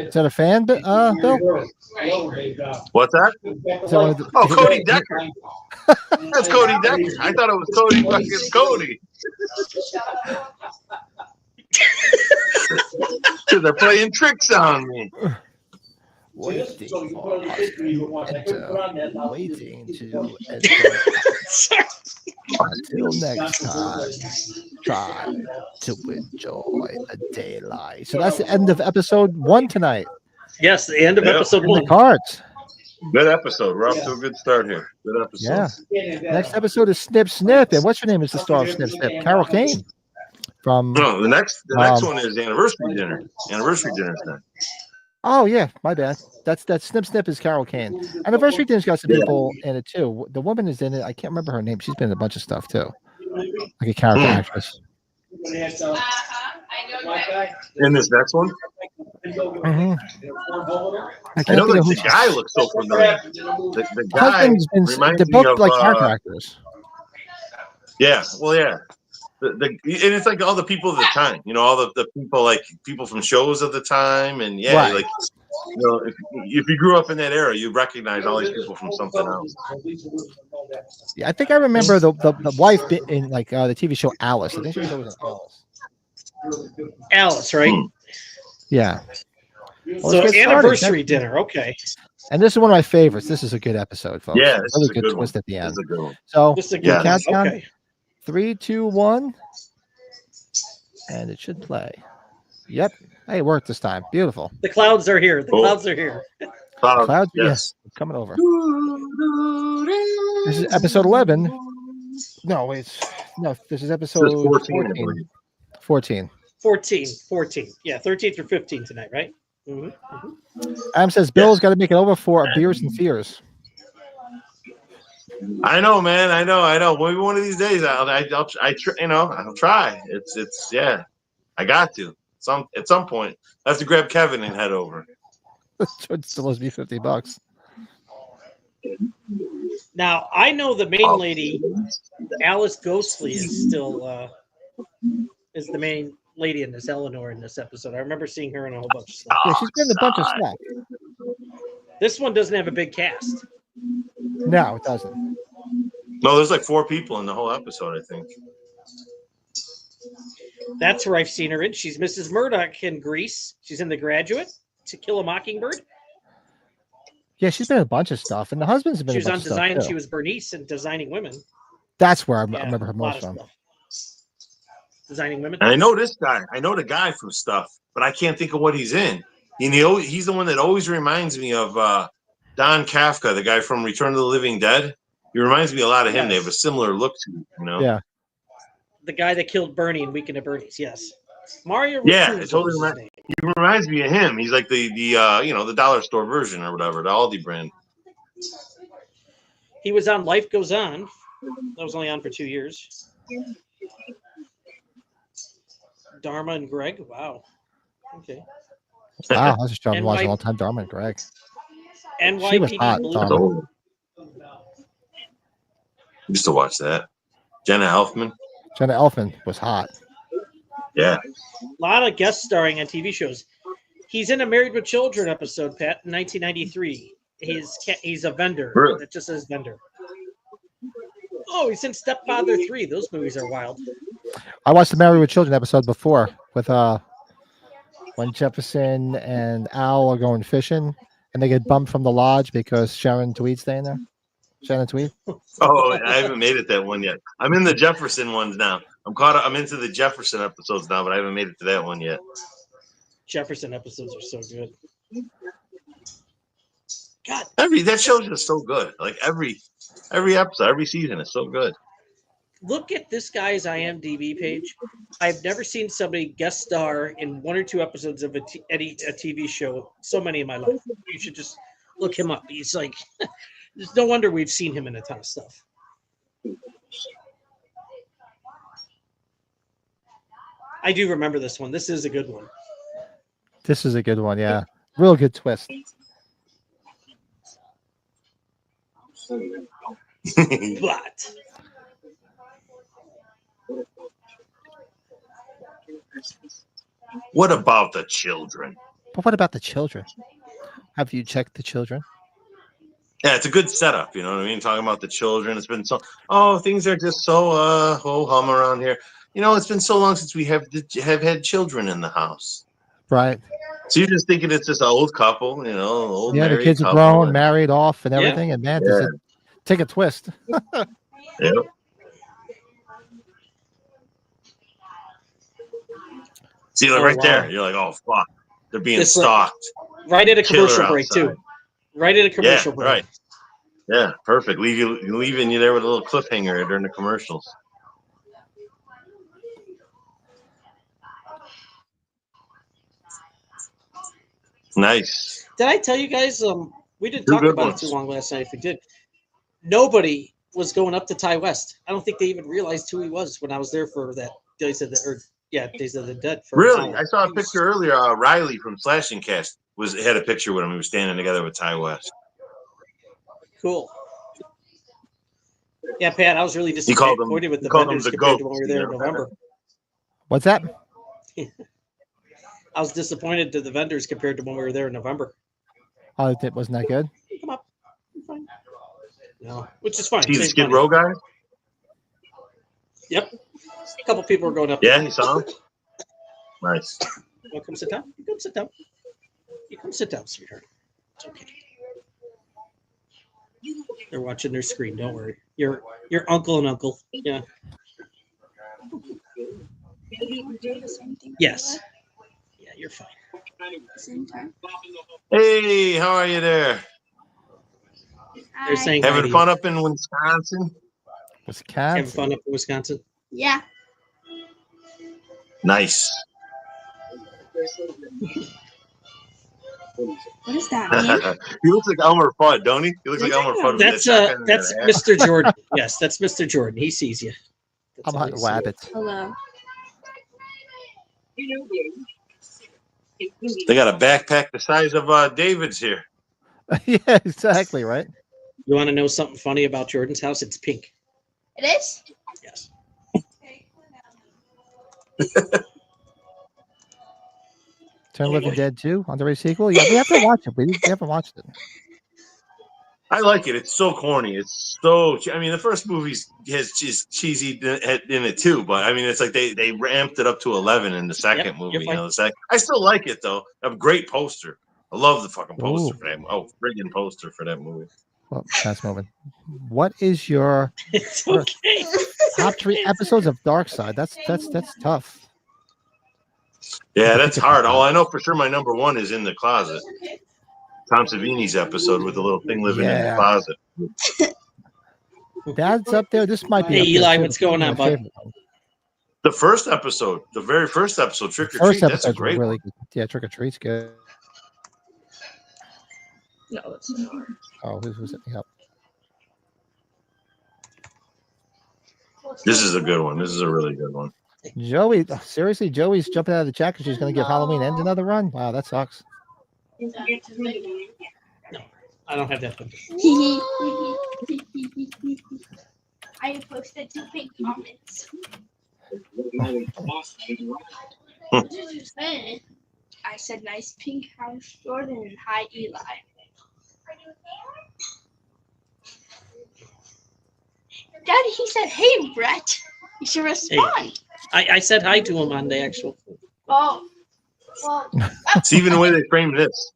Is that a fan, Bill? What's that? Cody Decker. That's Cody Decker. I thought it was Cody fucking Cody. They're playing tricks on me. Waiting to enter. Until next time, try to enjoy the daylight. So that's the end of episode 1 tonight. Yes, the end of episode 1. The cards. Good episode. We're off to a good start here. Good episode. Yeah. Next episode is Snip Snip. And what's your name is the star of Snip Snip? Carol Kane. No, the next one is anniversary dinner. Anniversary dinner tonight. Oh yeah, my bad. That's Snip Snip is Carol Kane. Anniversary dinner's got some people in it too. The woman is in it. I can't remember her name. She's been in a bunch of stuff too, like a character actress. In this next one, Mm-hmm. I know the guy looks so familiar. The guy they're both like character actors. Yeah, well, yeah. and it's like all the people of the time, you know, all the people, like people from shows of the time, and yeah, Right. like, you know, if you grew up in that era, you recognize all these people from something else. Yeah, I think I remember the wife in like the TV show Alice. I think she was always in Alice. Alice, right? Yeah. Well, So anniversary dinner, okay. And this is one of my favorites. This is a good episode, folks. Yeah, this really is a good twist one. at the end. This is a good one. So This is a good count down. Okay. 3, 2, 1, and it should play. Yep. Hey, it worked this time. Beautiful. The clouds are here. The clouds are here. Clouds, yes. Coming over. This is episode 11. No, wait. No, this is episode 14. 14. 14. Yeah, 13 through 15 tonight, right? Adam says Bill's got to make it over for Beers and Fears. I know, man. I know. Maybe one of these days, I'll try. It's yeah. I got to. At some point, I have to grab Kevin and head over. It's supposed to be $50. Now I know the main lady, Alice Ghostly, is still is the main lady in this, Eleanor, in this episode. I remember seeing her in a whole bunch of stuff. Yeah, she's been in a bunch of stuff. This one doesn't have a big cast. No, it doesn't. No, there's like 4 people in the whole episode, I think. That's where I've seen her in. She's Mrs. Murdoch in Grease. She's in The Graduate, To Kill a Mockingbird. Yeah, she's been in a bunch of stuff, and the husband's been. She was in a on bunch Design. Of stuff She was Bernice in Designing Women. That's where I remember her most from. Designing Women. And I know this guy. I know the guy from stuff, but I can't think of what he's in. He's the one that always reminds me of Don Kafka, the guy from Return of the Living Dead. He reminds me a lot of him. They have a similar look to him, you know. Yeah. The guy that killed Bernie in Weekend at Bernie's. Yes. Mario. Yeah, it totally he reminds me of him. He's like the the dollar store version or whatever, the Aldi brand. He was on Life Goes On. That was only on for 2 years. Dharma and Greg. Wow. Okay. Wow, I was just trying to watch all the time. Dharma and Greg. NYPD she was hot. Blue. Used to watch that. Jenna Elfman. Jenna Elfman was hot. Yeah. A lot of guest starring on TV shows. He's in a Married with Children episode, Pat, in 1993. He's a vendor. Really? It just says vendor. Oh, he's in Stepfather 3. Those movies are wild. I watched the Married with Children episode before with when Jefferson and Al are going fishing and they get bumped from the lodge because Sharon Tweed's staying there. Shannon Tweed. Oh, I haven't made it that one yet. I'm in the Jefferson ones now. I'm into the Jefferson episodes now, but I haven't made it to that one yet. Jefferson episodes are so good. God, that show's just so good. Like every episode, every season is so good. Look at this guy's IMDb page. I've never seen somebody guest star in 1 or 2 episodes of a TV show so many in my life. You should just look him up. He's like, there's no wonder we've seen him in a ton of stuff. I do remember this one. This is a good one. This is a good one, yeah. Real good twist. But what about the children? But what about the children? Have you checked the children? Yeah, it's a good setup, you know what I mean? Talking about the children. It's been so things are just so ho-hum around here. You know, it's been so long since we have had children in the house. Right. So you're just thinking it's just an old couple, you know, old the kids are grown, married off, and everything, and man, does it take a twist. Yep. See, like right there, you're like, oh fuck, they're being stalked. Right at a commercial break too. Right at a commercial break. Right. Yeah, perfect. Leaving you there with a little cliffhanger during the commercials. Nice. Did I tell you guys? We didn't talk about it too long last night. If we did, nobody was going up to Ty West. I don't think they even realized who he was when I was there for that Days of the Dead. Really? I saw a picture earlier. Riley from Slashing Cast had a picture with him. He was standing together with Ty West. Cool. Yeah, Pat, I was really disappointed with the vendors compared to when we were there in November. What's that? I was disappointed to the vendors compared to when we were there in November. Oh, it wasn't that good? Come up. Fine. No, which is fine. See the Skid Row guy? Yep. A couple people were going up. Yeah, you saw him? Nice. Well, come sit down. You come sit down. You come sit down, sweetheart. It's okay. They're watching their screen. Don't worry. Your uncle and uncle. Yeah. Yes. Yeah, you're fine. Hey, how are you there? They're saying having fun up in Wisconsin. Having fun up in Wisconsin. Yeah. Nice. What does that mean? He looks like Elmer Fudd, don't he? He looks like Elmer Fudd. That's Mr. Jordan. Yes, that's Mr. Jordan. He sees you. I'm a rabbit. Hello. They got a backpack the size of David's here. Yeah, exactly, right? You want to know something funny about Jordan's house? It's pink. It is? Yes. Turn Living Dead 2 on the race sequel. Yeah, we have to watch it. We haven't watched it. I like it. It's so corny. It's so. I mean, the first movie has cheesy in it too, but I mean, it's like they ramped it up to 11 in the second movie. You know, the second. I still like it though. A great poster. I love the fucking poster for that. Oh, friggin' poster for that movie. Well, fast moving. What is your It's okay. top 3 episodes of Darkside? That's tough. Yeah, that's hard. All I know for sure, my number 1 is In the Closet. Tom Savini's episode with the little thing living in the closet. That's up there. This might be. Hey, Eli, what's going on, bud? The first episode, the very first episode, Trick or Treat. That's a great really good. Yeah, Trick or Treat's good. No, it's not. Oh, who's it? Yep. This is a good one. This is a really good one. Joey, seriously, Joey's jumping out of the chat because she's going to give Halloween Ends another run. Wow, that sucks. No, I don't have that one. I posted 2 pink comments. What did you say? I said, nice pink house, Jordan, and hi, Eli. Daddy, he said, hey, Brett. You should respond. Hey, I said hi to him on the actual. Oh. Well, It's even the way they frame this.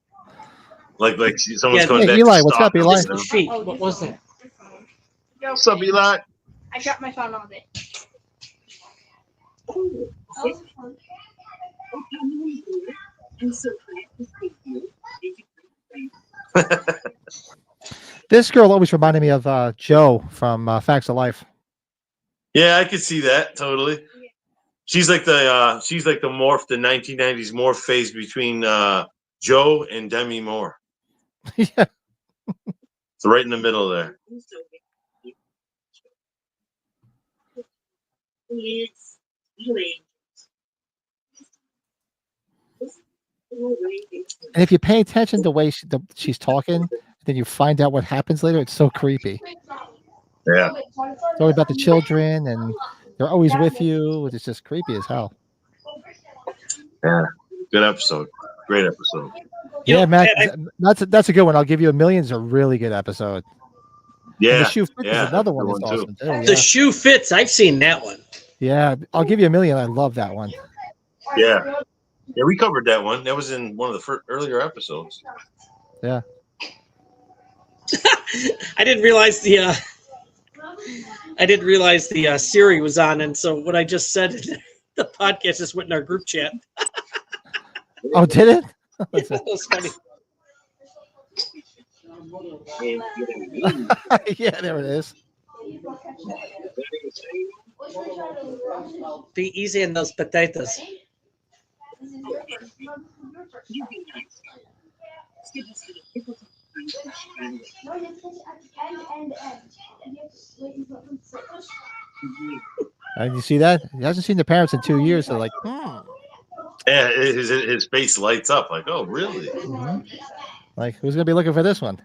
Like someone's going back. Eli, what's up, Eli? What was that? What's up, Eli? I dropped my phone all day. This girl always reminded me of Joe from Facts of Life. Yeah, I could see that totally. She's like the morph, the 1990s morph phase between Joe and Demi Moore. Yeah. So right in the middle there. And if you pay attention to the way she's talking, then you find out what happens later. It's so creepy. Yeah. It's always about the children, and they're always with you. It's just creepy as hell. Yeah. Good episode. Great episode. Yeah, Matt, that's a good one. I'll give you $1 million. It's a really good episode. Yeah. And the shoe fits is another one that's awesome too. Yeah. The shoe fits. I've seen that one. Yeah, I'll give you $1 million. I love that one. Yeah. Yeah, we covered that one. That was in one of the earlier episodes. Yeah. I didn't realize the Siri was on, and so what I just said, the podcast just went in our group chat. Oh, did it? Yeah, that was funny. Yeah, there it is. Be easy on those potatoes. And you see that? He hasn't seen the parents in 2 years. So like, Yeah, his face lights up like, oh, really? Mm-hmm. Like, who's gonna be looking for this one?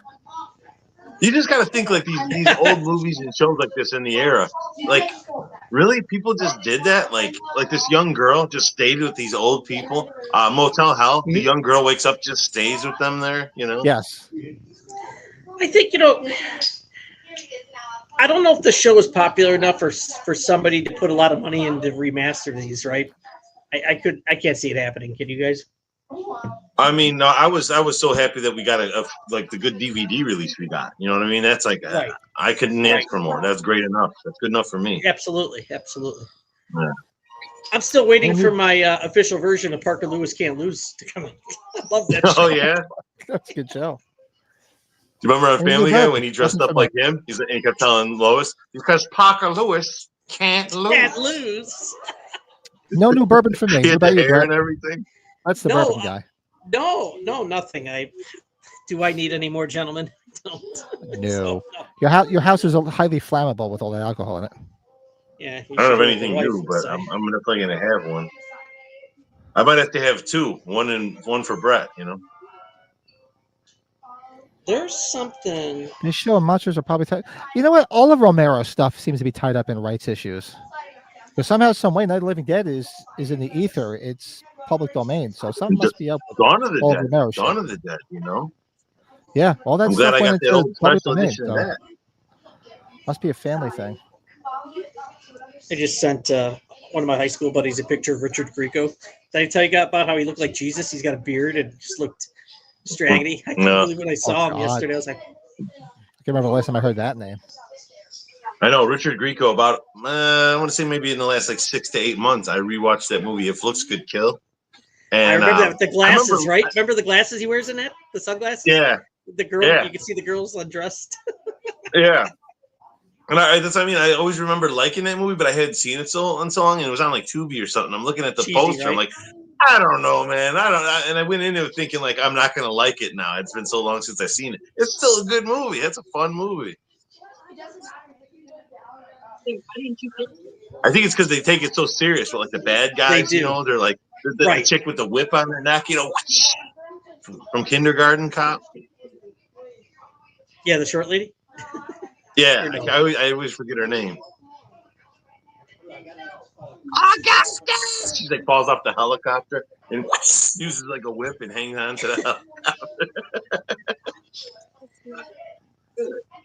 You just got to think like these old movies and shows like this in the era. Like, really, people just did that. Like this young girl just stayed with these old people. Motel Hell. The young girl wakes up, just stays with them there. You know. Yes. I think I don't know if the show is popular enough for somebody to put a lot of money into remaster these, right? I can't see it happening. Can you guys? I mean, no, I was so happy that we got like the good DVD release we got. You know what I mean? That's like Right. I couldn't ask for more. That's great enough. That's good enough for me. Absolutely. Yeah. I'm still waiting for my official version of Parker Lewis Can't Lose to come out. I love that show. Oh yeah, that's a good show. Do you remember on Family Guy when he dressed up like him? He kept telling Lois, because Parker Lewis can't lose. Can't lose. No new bourbon for me. He had the hair Brett? and everything. That's the bourbon guy. No, nothing. Do I need any more, gentlemen? Don't. No. So, no. Your house is highly flammable with all that alcohol in it. Yeah. I don't have anything new, but I'm definitely gonna have one. I might have to have two, one for Brett. You know. There's something. This show and monsters are probably tied. You know what? All of Romero's stuff seems to be tied up in rights issues. But somehow, some way, Night of the Living Dead is in the ether. It's public domain, so something must be up. Dawn of the Dead. You know. Yeah, all that I'm stuff glad I went got the into old public special domain. edition So of that. must be a family thing. I just sent one of my high school buddies a picture of Richard Grieco. Did I tell you about how he looked like Jesus? He's got a beard and just looked straggly. I couldn't believe when I saw him yesterday. I was like, I can't remember the last time I heard that name. I know Richard Grieco. About I want to say maybe in the last like 6 to 8 months, I rewatched that movie. If Looks Could Kill. And I remember that with the glasses, right? Remember the glasses he wears in that? The sunglasses? Yeah. The girl, you can see the girls undressed. Yeah. And that's what I mean. I always remember liking that movie, but I hadn't seen it so long, and it was on like Tubi or something. I'm looking at the poster. Right? I'm like, I don't know, man. And I went into it thinking like I'm not gonna like it now. It's been so long since I've seen it. It's still a good movie. It's a fun movie. I think it's because they take it so serious. But like the bad guys, you know, they're like the chick with the whip on their neck, you know, from Kindergarten Cop. Yeah, the short lady. Yeah, I always forget her name. Augustus! She like falls off the helicopter and uses like a whip and hangs on to the helicopter.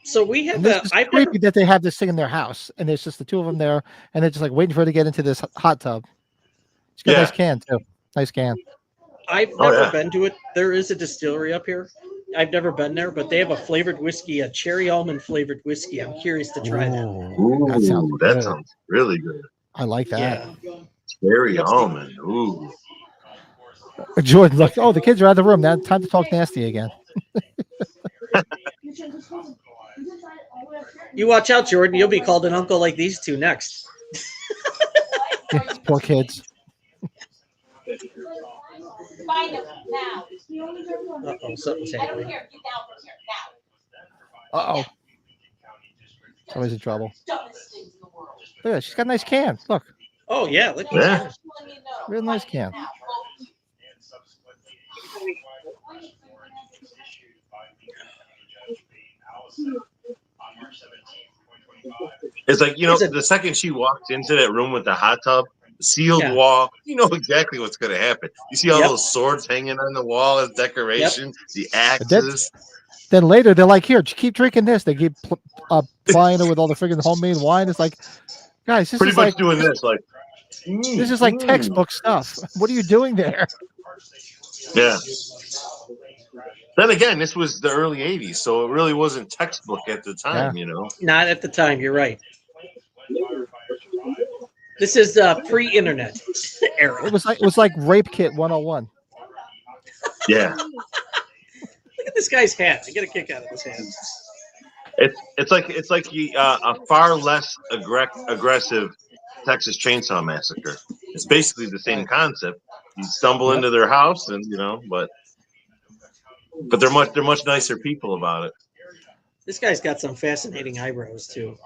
So we have It's creepy that they have this thing in their house, and there's just the two of them there, and they're just like waiting for her to get into this hot tub. She's got a nice can too. Nice can. I've never been to it. There is a distillery up here. I've never been there, but they have a flavored whiskey, a cherry almond flavored whiskey. I'm curious to try that. Ooh, that sounds really good. I like that. Yeah. Cherry almond. Ooh. Jordan, look. Oh, the kids are out of the room now. Time to talk nasty again. You watch out, Jordan. You'll be called an uncle like these two next. Poor kids. Find them now. Uh-oh, something's happening. Uh-oh. Somebody's in trouble. Look at that. She's got a nice can. Look. Oh, yeah. Look at that. Real nice can. It's like, you know, the second she walks into that room with the hot tub, sealed wall, you know exactly what's going to happen. You see all those swords hanging on the wall as decoration, the axes. Then later, they're like, here, keep drinking this. They keep plying it with all the freaking homemade wine. It's like, guys, this pretty is much like doing this. Like, this is like textbook stuff. What are you doing there? Yeah. Then again, this was the early 80s, so it really wasn't textbook at the time, you know? Not at the time, you're right. This is pre-internet era. It was like Rape Kit 101. Yeah. Look at this guy's hat. I get a kick out of this hat. It's like a far less aggressive Texas Chainsaw Massacre. It's basically the same concept. You stumble into their house, and you know, but they're much nicer people about it. This guy's got some fascinating eyebrows too.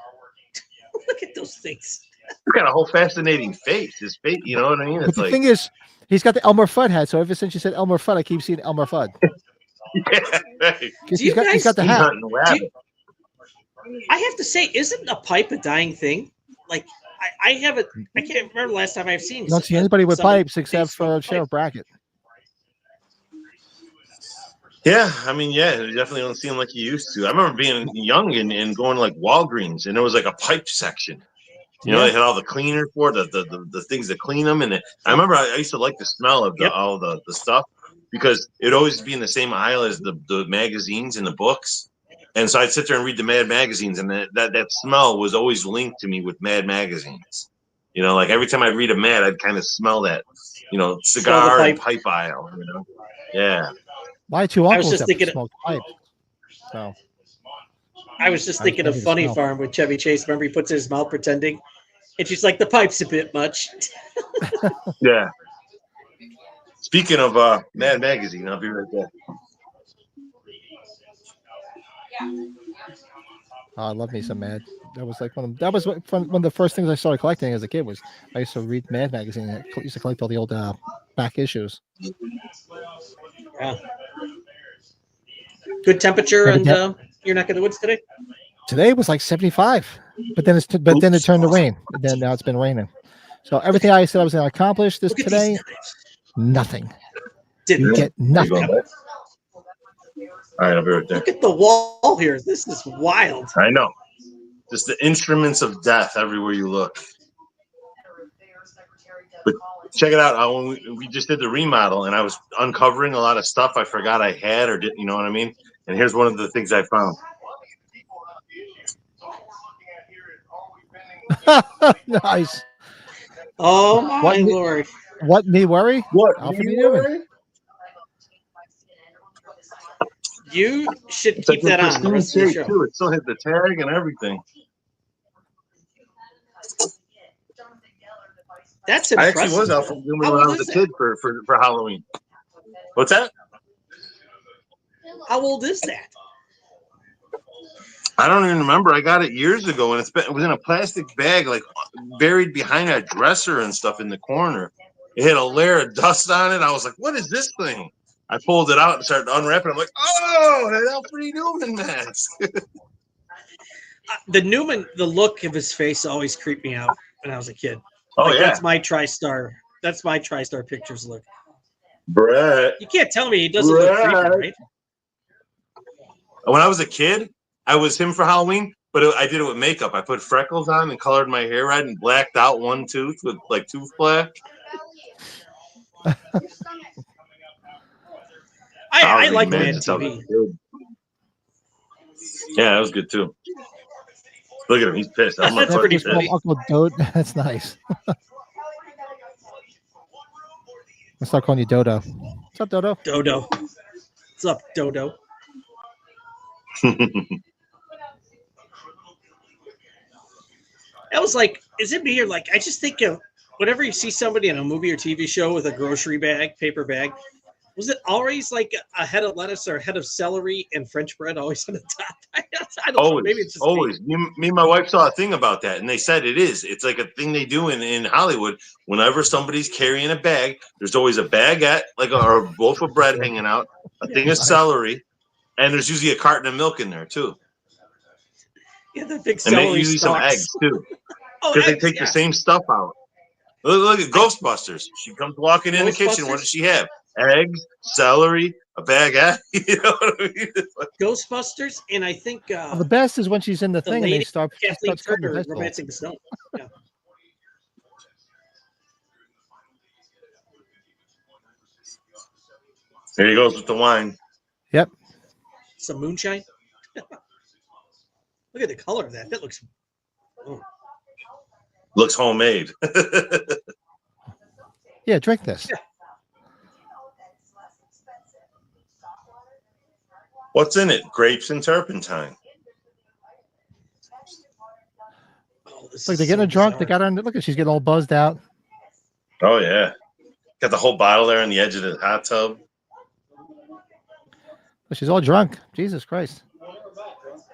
Look at those things. He's got a whole fascinating face. His face, you know what I mean? It's but the thing is, he's got the Elmer Fudd hat. So ever since you said Elmer Fudd, I keep seeing Elmer Fudd. Yeah, right. He's got the hat. I have to say, isn't a pipe a dying thing? Like, I haven't. I can't remember the last time I've seen. You don't see anybody with pipes except for Sheriff Brackett. Yeah, I mean, yeah, you definitely don't see him like you used to. I remember being young and going to like Walgreens, and there was like a pipe section. You know, they had all the cleaner for the things to clean them, and I remember I used to like the smell of all the stuff because it'd always be in the same aisle as the magazines and the books, and so I'd sit there and read the Mad magazines, and that smell was always linked to me with Mad magazines. You know, like every time I'd read a Mad, I'd kind of smell that, you know, cigar and pipe aisle. You know, yeah. My two uncles smoked pipe. So I was just thinking of Funny Farm with Chevy Chase. Remember, he puts in his mouth pretending, and she's like, "The pipe's a bit much." Yeah. Speaking of Mad Magazine, I'll be right back. Oh, I love me some Mad. That was like one of the first things I started collecting as a kid. Was I used to read Mad magazine. I used to collect all the old back issues. Yeah. Good temperature in your neck of the woods today. Today was like 75, but then it turned to rain. And then now it's been raining. So everything I said I was going to accomplish today, nothing. You get nothing. All right, I'll be right there. Look at the wall here. This is wild. I know. Just the instruments of death everywhere you look. But check it out. When we just did the remodel, and I was uncovering a lot of stuff I forgot I had or didn't. You know what I mean? And here's one of the things I found. Nice. Oh my Lord! What me worry? What me worry? You should keep that on the rest of the show. Too. It still has the tag and everything. That's impressive. I actually was out when I was a kid for Halloween. What's that? How old is that? I don't even remember. I got it years ago, and it was in a plastic bag, like buried behind a dresser and stuff in the corner. It had a layer of dust on it. I was like, "What is this thing?" I pulled it out and started to unwrap it. I'm like, "Oh, an Alfred Newman mask." The look of his face always creeped me out when I was a kid. Oh yeah, that's my TriStar. That's my TriStar Pictures look. Brett, you can't tell me he doesn't look creepy, right? When I was a kid, I was him for Halloween, but I did it with makeup. I put freckles on and colored my hair red and blacked out one tooth with like tooth black. I like Mad TV. Yeah, that was good too. Look at him; he's pissed. I'm That's pretty funny. Uncle Dodo. That's nice. I'll start calling you Dodo. What's up, Dodo? Dodo. What's up, Dodo? That was like, is it me or like, I just think of whenever you see somebody in a movie or TV show with a grocery bag, paper bag, was it always like a head of lettuce or a head of celery and French bread always on the top? I don't know. Maybe it's just always. Me and my wife saw a thing about that, and they said it is. It's like a thing they do in Hollywood. Whenever somebody's carrying a bag, there's always a baguette, or a loaf of bread hanging out, a thing of celery, and there's usually a carton of milk in there too. Yeah, the big celery. And they usually some eggs too, because they take the same stuff out. Look at Ghostbusters. She comes walking in the kitchen. What does she have? Eggs, celery, a baguette. You know what I mean? Ghostbusters, and I think the best is when she's in the thing and they start Turner romancing the stone. Yeah. There he goes with the wine. Yep. Some moonshine. Look at the color of that. That looks. Oh. Looks homemade. Yeah, drink this. Yeah. What's in it? Grapes and turpentine. Oh, look, they're getting drunk. They got her. Look at, she's getting all buzzed out. Oh yeah, got the whole bottle there on the edge of the hot tub. But she's all drunk. Jesus Christ!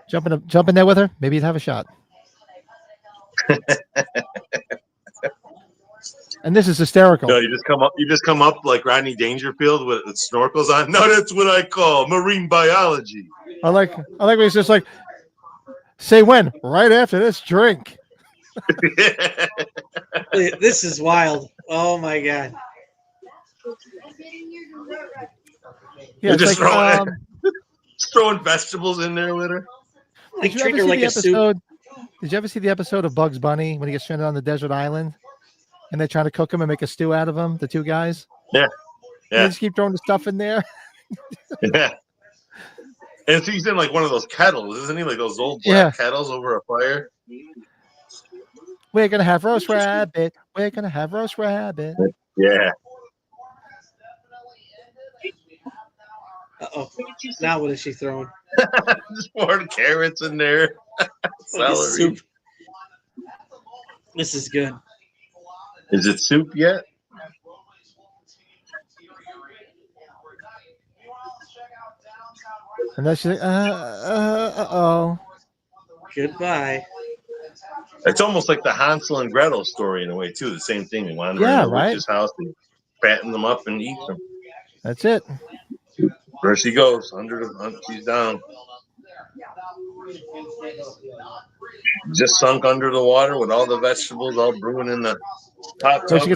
Jump in there with her. Maybe you'd have a shot. And this is hysterical. No, you just come up like Rodney Dangerfield with snorkels on. No, that's what I call marine biology. I like when he's just like, Say when? Right after this drink. This is wild. Oh my god. Yeah, just like, throwing vegetables in there with her. Like did you ever see like the a episode? soup. Did you ever see the episode of Bugs Bunny when he gets stranded on the desert island, and they're trying to cook him and make a stew out of him? The two guys. Yeah. And they just keep throwing the stuff in there. Yeah. And he's in like one of those kettles, isn't he? Like those old black kettles over a fire. We're gonna have roast rabbit. We're gonna have roast rabbit. Yeah. Uh-oh. Now what is she throwing? Just pouring carrots in there. Celery. Soup. This is good. Is it soup yet? And then she's like, uh-oh. Goodbye. It's almost like the Hansel and Gretel story in a way, too. The same thing. They wander in the witch's house, they fatten them up and eat them. That's it. There she goes. She's down. Just sunk under the water with all the vegetables all brewing in the hot tub. She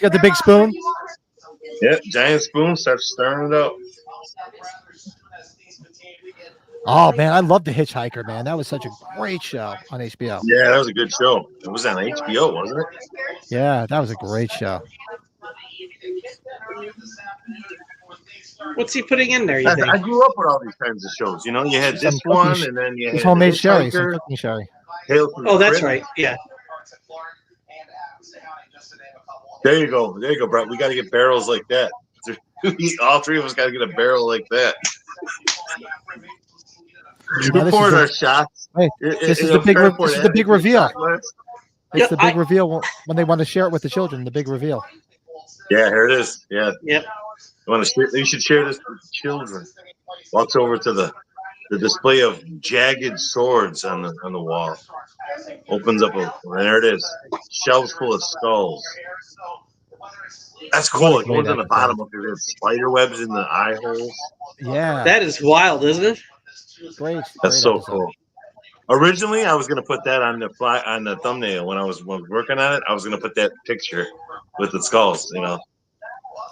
got the big spoon. Yeah, giant spoon. Starts stirring it up. Oh man, I love The Hitchhiker, man. That was such a great show on HBO. Yeah, that was a good show. It was on HBO, wasn't it? Yeah, that was a great show. What's he putting in there? I grew up with all these kinds of shows. You know, you had this one, and then you had homemade sherry, some cooking sherry. Oh, that's right. Yeah. There you go, Brett. We got to get barrels like that. All three of us got to get a barrel like that. We poured our shots. Hey, this is the big reveal. It's the big reveal when they want to share it with the children. The big reveal. Yeah, here it is. Yeah. Yep. You should share this with children. Walks over to the display of jagged swords on the wall. Opens up there it is. Shelves full of skulls. That's cool. It goes on the bottom of your spider webs in the eye holes. Yeah. That is wild, isn't it? Great. That's so cool. Originally, I was gonna put that on the thumbnail when I was working on it. I was gonna put that picture with the skulls, you know.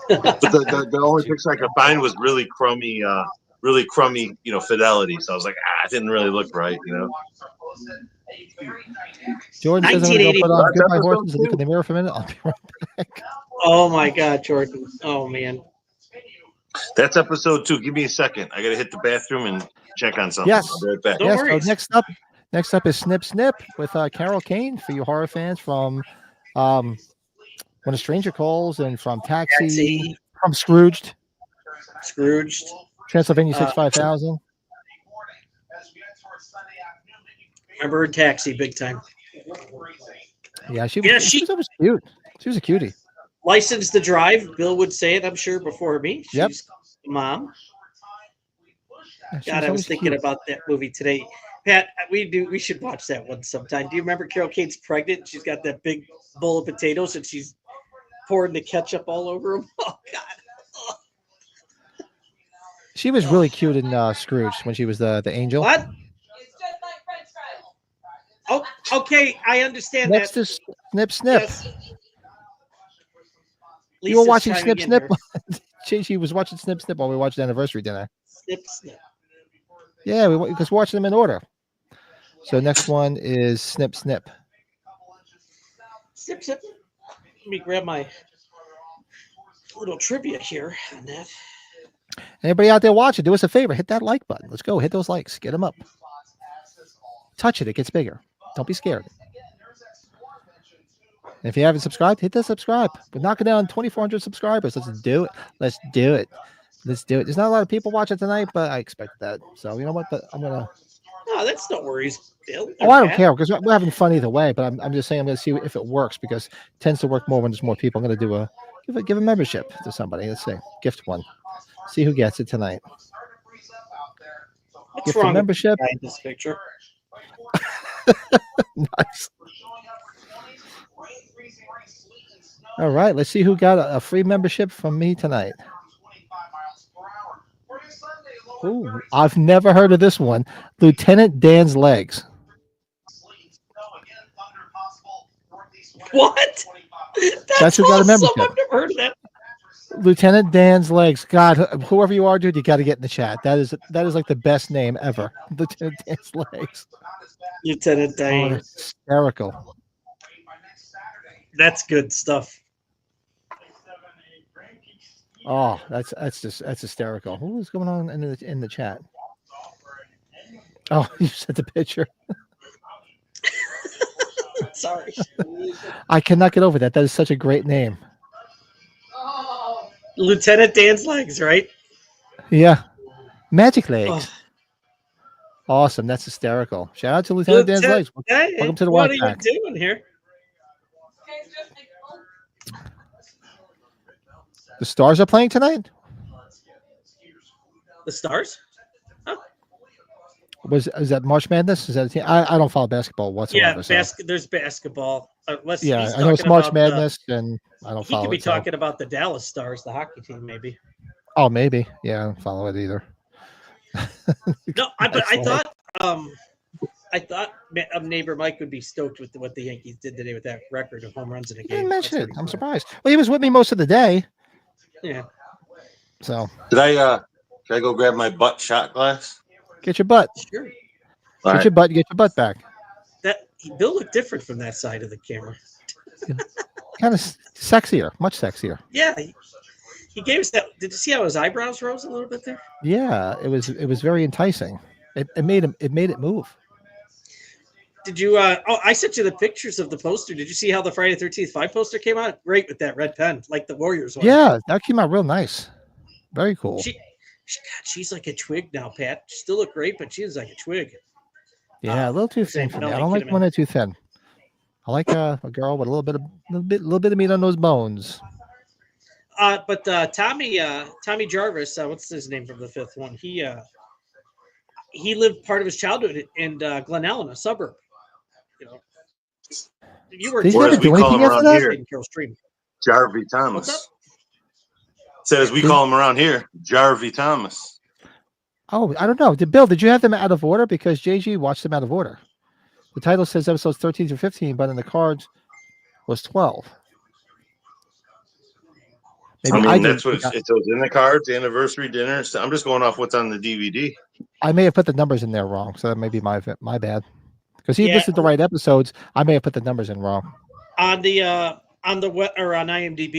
But the only picture I could find was really crummy, fidelity. So I was like, it didn't really look right, you know. Jordan says I'm going to put on Goodbye Horses and look in the mirror for a minute. I'll be right back. Oh my God, Jordan. Oh man. That's episode 2. Give me a second. I gotta hit the bathroom and check on something. Yes. I'll be right back. Yes. So next up is Snip Snip with Carol Kane for you horror fans from When a Stranger Calls and from Taxi. From Scrooged. Transylvania 65000. Remember Taxi big time. Yeah, she was always cute. She was a cutie. License to Drive, Bill would say it, I'm sure, before me. She's mom. God, I was thinking about that movie today. Pat, we should watch that one sometime. Do you remember Carol Kane's pregnant? She's got that big bowl of potatoes and she's pouring the ketchup all over them. Oh God. She was really cute in Scrooge when she was the angel. What? Oh, okay, I understand Next that. is Snip Snip. Yes. You were watching Snip Snip. She was watching Snip Snip while we watched the anniversary dinner. Snip Snip. Yeah, because we're watching them in order. So next one is Snip Snip. Snip Snip. Let me grab my little trivia here on that. Anybody out there watching, do us a favor. Hit that like button. Let's go. Hit those likes. Get them up. Touch it. It gets bigger. Don't be scared. And if you haven't subscribed, hit the subscribe. We're knocking down 2,400 subscribers. Let's do it. Let's do it. There's not a lot of people watching tonight, but I expect that. So you know what? But I'm gonna. No, that's no worries, Bill. Oh, I don't care because we're having fun either way. But I'm just saying I'm gonna see if it works because it tends to work more when there's more people. I'm gonna do give a membership to somebody. Let's see, gift one. See who gets it tonight. What's gift wrong membership. With this picture? Nice. All right, let's see who got a free membership from me tonight. Ooh, I've never heard of this one. Lieutenant Dan's Legs. What? That's who got a awesome. membership. I've never heard of that. Lieutenant Dan's legs. God, whoever you are, dude, you got to get in the chat. That is like the best name ever. Lieutenant Dan's legs. Lieutenant Dan. Oh, that's hysterical. That's good stuff. Oh, that's hysterical. What is going on in the chat? Oh, you sent the picture. Sorry. I cannot get over that. That is such a great name. Lieutenant Dan's legs, right? Yeah. Magic legs. Oh. Awesome. That's hysterical. Shout out to Lieutenant Dan's legs. Welcome to the What White are Pack. you doing here? The Stars are playing tonight? The Stars? Huh? Is that March Madness? Is that a team? I don't follow basketball whatsoever. Yeah, there's basketball. Yeah, I know it's March Madness, and I don't follow it. He could be talking about the Dallas Stars, the hockey team, maybe. Oh, maybe. Yeah, I don't follow it either. No, but I thought neighbor Mike would be stoked with what the Yankees did today with that record of home runs in a game. He didn't mention it. I'm surprised. Well, he was with me most of the day. Yeah. So should I go grab my butt shot glass? Get your butt. Sure. Get your butt back. Bill looked different from that side of the camera. Kind of sexier, much sexier. Yeah. He gave us that. Did you see how his eyebrows rose a little bit there? Yeah, it was very enticing. It made it move. Did you I sent you the pictures of the poster. Did you see how the Friday the 13th 5 poster came out? Great with that red pen, like the Warriors one. Yeah, that came out real nice. Very cool. She's like a twig now, Pat. She still look great, but she's like a twig. Yeah, a little too thin for me. I don't like when they're too thin. I like a girl with a little bit of meat on those bones. But Tommy Jarvis, what's his name from the fifth one? He lived part of his childhood in Glen Ellen, a suburb. You know, you were. Did you ever do anything after that? Jarvie Thomas. Says we call him around here, Jarvie Thomas. Oh, I don't know. Did you have them out of order? Because JG watched them out of order. The title says episodes 13 through 15, but in the cards was 12. Maybe that's what it was in the cards, anniversary dinner. So I'm just going off what's on the DVD. I may have put the numbers in there wrong, so that may be my bad. Because he listed the right episodes, I may have put the numbers in wrong. On IMDb,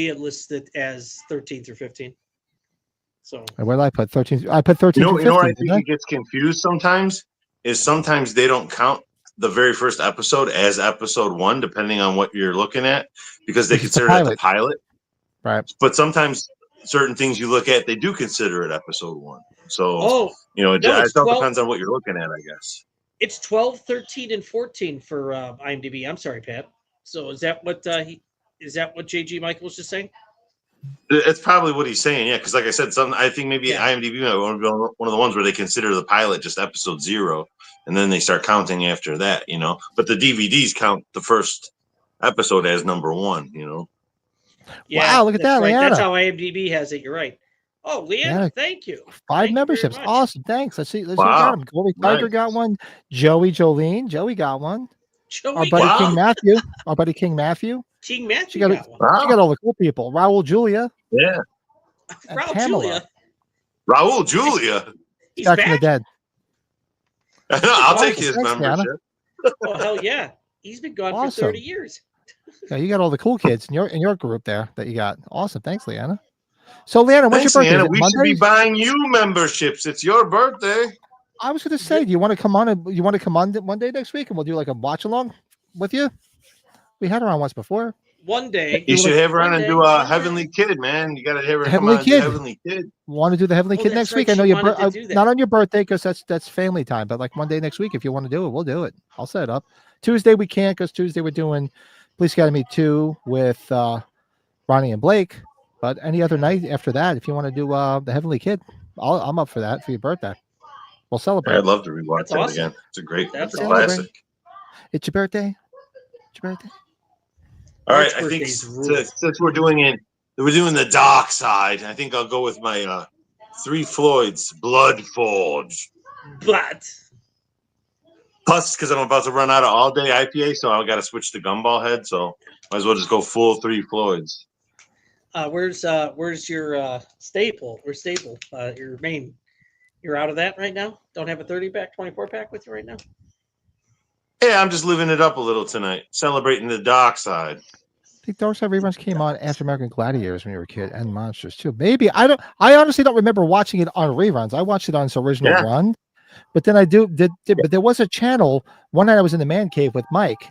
it listed as 13 through 15. So and where did I put 13? I put 13 through 15. You know where I think it gets confused sometimes is sometimes they don't count the very first episode as episode 1, depending on what you're looking at, because they consider it the pilot. Right. But sometimes certain things you look at, they do consider it episode 1. So, it depends on what you're looking at, I guess. It's 12, 13, and 14 for IMDb. I'm sorry, Pat. So is that what JG Michael was just saying? It's probably what he's saying, yeah. Because like I said, I think maybe IMDb might want to be one of the ones where they consider the pilot just episode 0, and then they start counting after that, But the DVDs count the first episode as number 1, Yeah, wow, look at that, right. Leanna. That's how IMDb has it. You're right. Oh, Leanna, thank you. 5 memberships. Awesome. Thanks. Let's see. Wow. Who got them. Goldie Tiger got one. Jolene. Joey got one. Our buddy King Matthew. King Matthew she got one. She got all the cool people. Raul Julia. Yeah. Raul Julia. He's back from the dead. I'll take his membership. Oh, hell yeah. He's been gone for 30 years. Yeah, you got all the cool kids in your group there that you got. Awesome. Thanks, Leanna. So, Leanna, when's your birthday? Leanna, we should be buying you memberships. It's your birthday. I was going to say, do you want to come on? One day next week, and we'll do like a watch along with you? We had her on once before. One day. You should have her on and do a Heavenly Kid, man. You got to have her come on and do Heavenly Kid. Want to do the Heavenly Kid next week? I know you're not on your birthday because that's family time, but like one day next week, if you want to do it, we'll do it. I'll set it up. Tuesday we can't because Tuesday we're doing Police Academy 2 with Ronnie and Blake. But any other night after that, if you want to do the Heavenly Kid, I'm up for that for your birthday. We'll celebrate. I'd love to rewatch that again. It's a classic. It's your birthday. It's your birthday. All right, I think since we're doing the Darkside, I think I'll go with my 3 Floyds Blood Forge. Blood. Plus, because I'm about to run out of all day IPA, so I got to switch to Gumball Head. So Might as well just go full 3 Floyds. Where's your staple? Where's staple? Your main. You're out of that right now? Don't have a 30-pack, 24-pack with you right now? Yeah, I'm just living it up a little tonight, celebrating the Darkside. I think Darkside reruns came on after American Gladiators when you were a kid, and Monsters too. Maybe I honestly don't remember watching it on reruns. I watched it on its original run, but then but there was a channel one night I was in the man cave with Mike,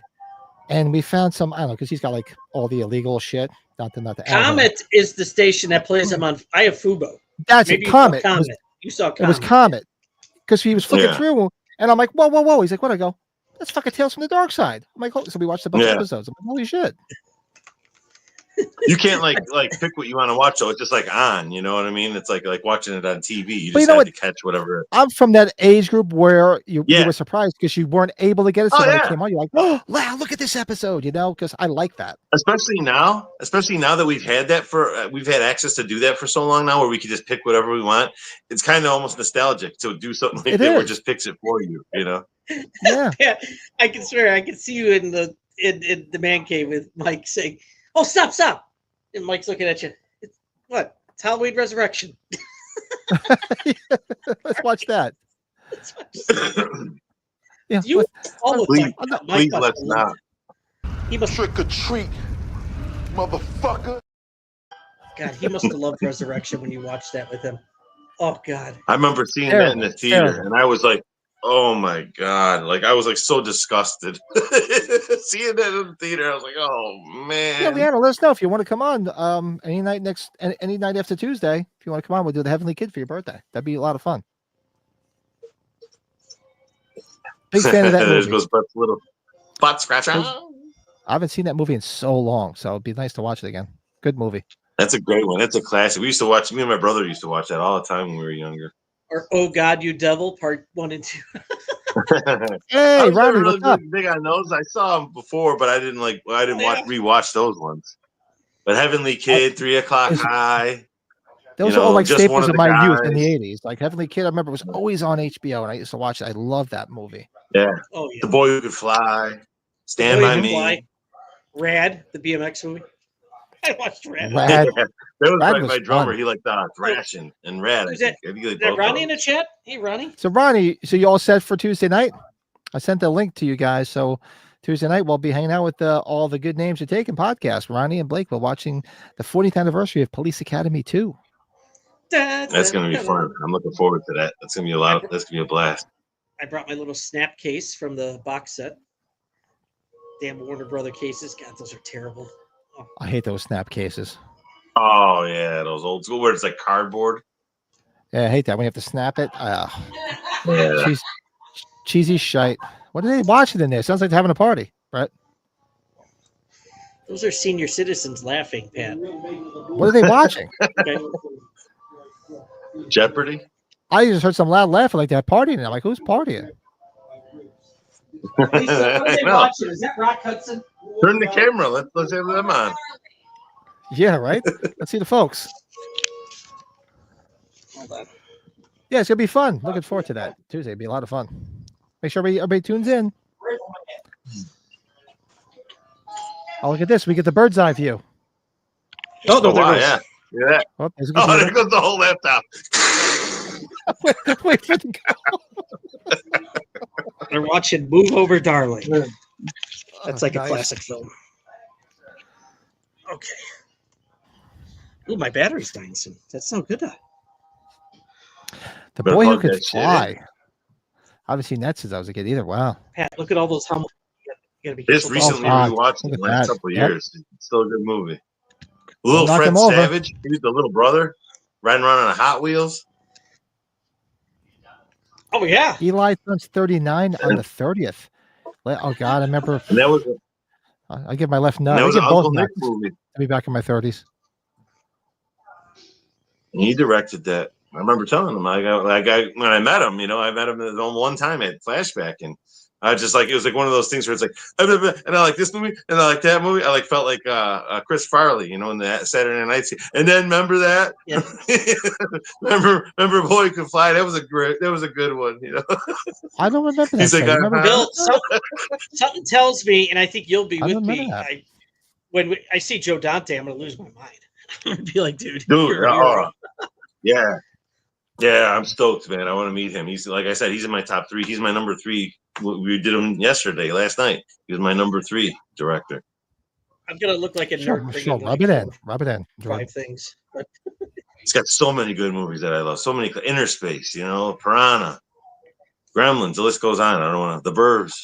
and we found some, I don't know, because he's got like all the illegal shit. Not the Comet is the station that plays him on. I have Fubo. That's it. Comet. You saw Comet. It was Comet because he was flicking through, and I'm like, whoa. He's like, what? I go, that's fucking Tales from the Dark Side. I'm like, so we watched a bunch of episodes. I'm like, holy shit. You can't like pick what you want to watch, though. It's just like on, you know what I mean? It's like watching it on TV. You just have to catch whatever. I'm from that age group where you were surprised because you weren't able to get it. So when it came on, you're like, oh, wow, look at this episode, you know? Because I like that. Especially now that we've had that we've had access to do that for so long now, where we can just pick whatever we want. It's kind of almost nostalgic to do something like that where it just picks it for you, you know? Yeah. I can swear I can see you in the man cave with Mike saying, "Oh, stop!" And Mike's looking at you. What? It's Halloween Resurrection. Let's watch that. Yeah. You all please let's not. He must trick or treat, motherfucker. God, he must have loved Resurrection when you watched that with him. Oh God. I remember seeing that in the theater, and I was like, oh my God. Like I was like so disgusted. Seeing that in the theater, I was like, oh man. Yeah, Leanna, let us know if you want to come on any night after Tuesday. If you want to come on, we'll do the Heavenly Kid for your birthday. That'd be a lot of fun. Big fan of that movie. There goes Brett's little butt scratcher. I haven't seen that movie in so long, so it'd be nice to watch it again. Good movie. That's a great one. That's a classic. We used to watch, me and my brother used to watch that all the time when we were younger. Or Oh God, You Devil, part 1 and 2. Hey, I was Ronnie, really what's up? big on those. I saw them before, but I didn't rewatch those ones. But Heavenly Kid, 3 O'Clock High. Those are all like staples of my youth in the 80s. Like Heavenly Kid, I remember it was always on HBO, and I used to watch it. I love that movie. Yeah. Oh yeah. The Boy Who Could Fly. Stand By Me. Fly. Rad, the BMX movie. I watched Rad. Rad. That was Rad my drummer. fun. He liked Thrashing and Rad. Is that Ronnie in the chat? Hey, Ronnie. So Ronnie, so you all set for Tuesday night? I sent the link to you guys. So Tuesday night we'll be hanging out with all the Good Names You're Taking podcast. Ronnie and Blake, we're watching the 40th anniversary of Police Academy 2. That's gonna be fun. I'm looking forward to that. That's gonna be that's gonna be a blast. I brought my little snap case from the box set. Damn Warner Brother cases. God, those are terrible. Oh. I hate those snap cases. Oh yeah, those old school where it's like cardboard. Yeah, I hate that when you have to snap it. Yeah. Cheesy shite. What are they watching in there? Sounds like they're having a party, right? Those are senior citizens laughing, Pat. What are they watching? Okay. Jeopardy. Oh, I just heard some loud laughing like they're partying. I'm like, who's partying? Lisa, what are they watching? Is that Rock Hudson? Turn the camera. Let's have them on. Yeah, right. Let's see the folks. Hold on. Yeah, it's gonna be fun. Looking forward to that. Tuesday, it'll be a lot of fun. Make sure everybody tunes in. Oh, look at this. We get the bird's eye view. Oh, wow, yeah. Yeah. Oh, there goes the whole laptop. Wait for the go. They're watching Move Over Darling. That's like nice. a classic film. Okay. Ooh, my battery's dying soon. That's no good. The Boy Who Could Fly. I haven't seen that since I was a kid either. Wow. Pat, look at all those humble. This recently rewatched in the last couple of years. It's still a good movie. Little Fred Savage, he's the little brother, riding around on Hot Wheels. Oh yeah. Eli turns 39 on the 30th. Oh God, I remember. And that was. I give my left nut. That was I an give both Uncle Nick nuts. movie. I'll be back in my 30s. And he directed that. I remember telling him, when I met him, I met him one time at Flashback, and I just like, it was like one of those things where it's like, and I like this movie, and I like that movie. I like felt like Chris Farley, in the Saturday Night Scene. And then remember that? Yeah. remember Boy Who Could Fly? That was a good one, I don't remember that. He's like, Bill, something tells me, and I think you'll be with me. when I see Joe Dante, I'm gonna lose my mind. I'm gonna be like, dude, yeah. Yeah, I'm stoked, man. I want to meet him. He's like I said, he's in my top 3. He's my number 3. We did him last night. He was my number 3 director. I'm gonna look like a nerd. Sure. Rub it in. 5 things. It's got so many good movies that I love. So many. Inner Space, Piranha, Gremlins. The list goes on. I don't want to. The Burbs.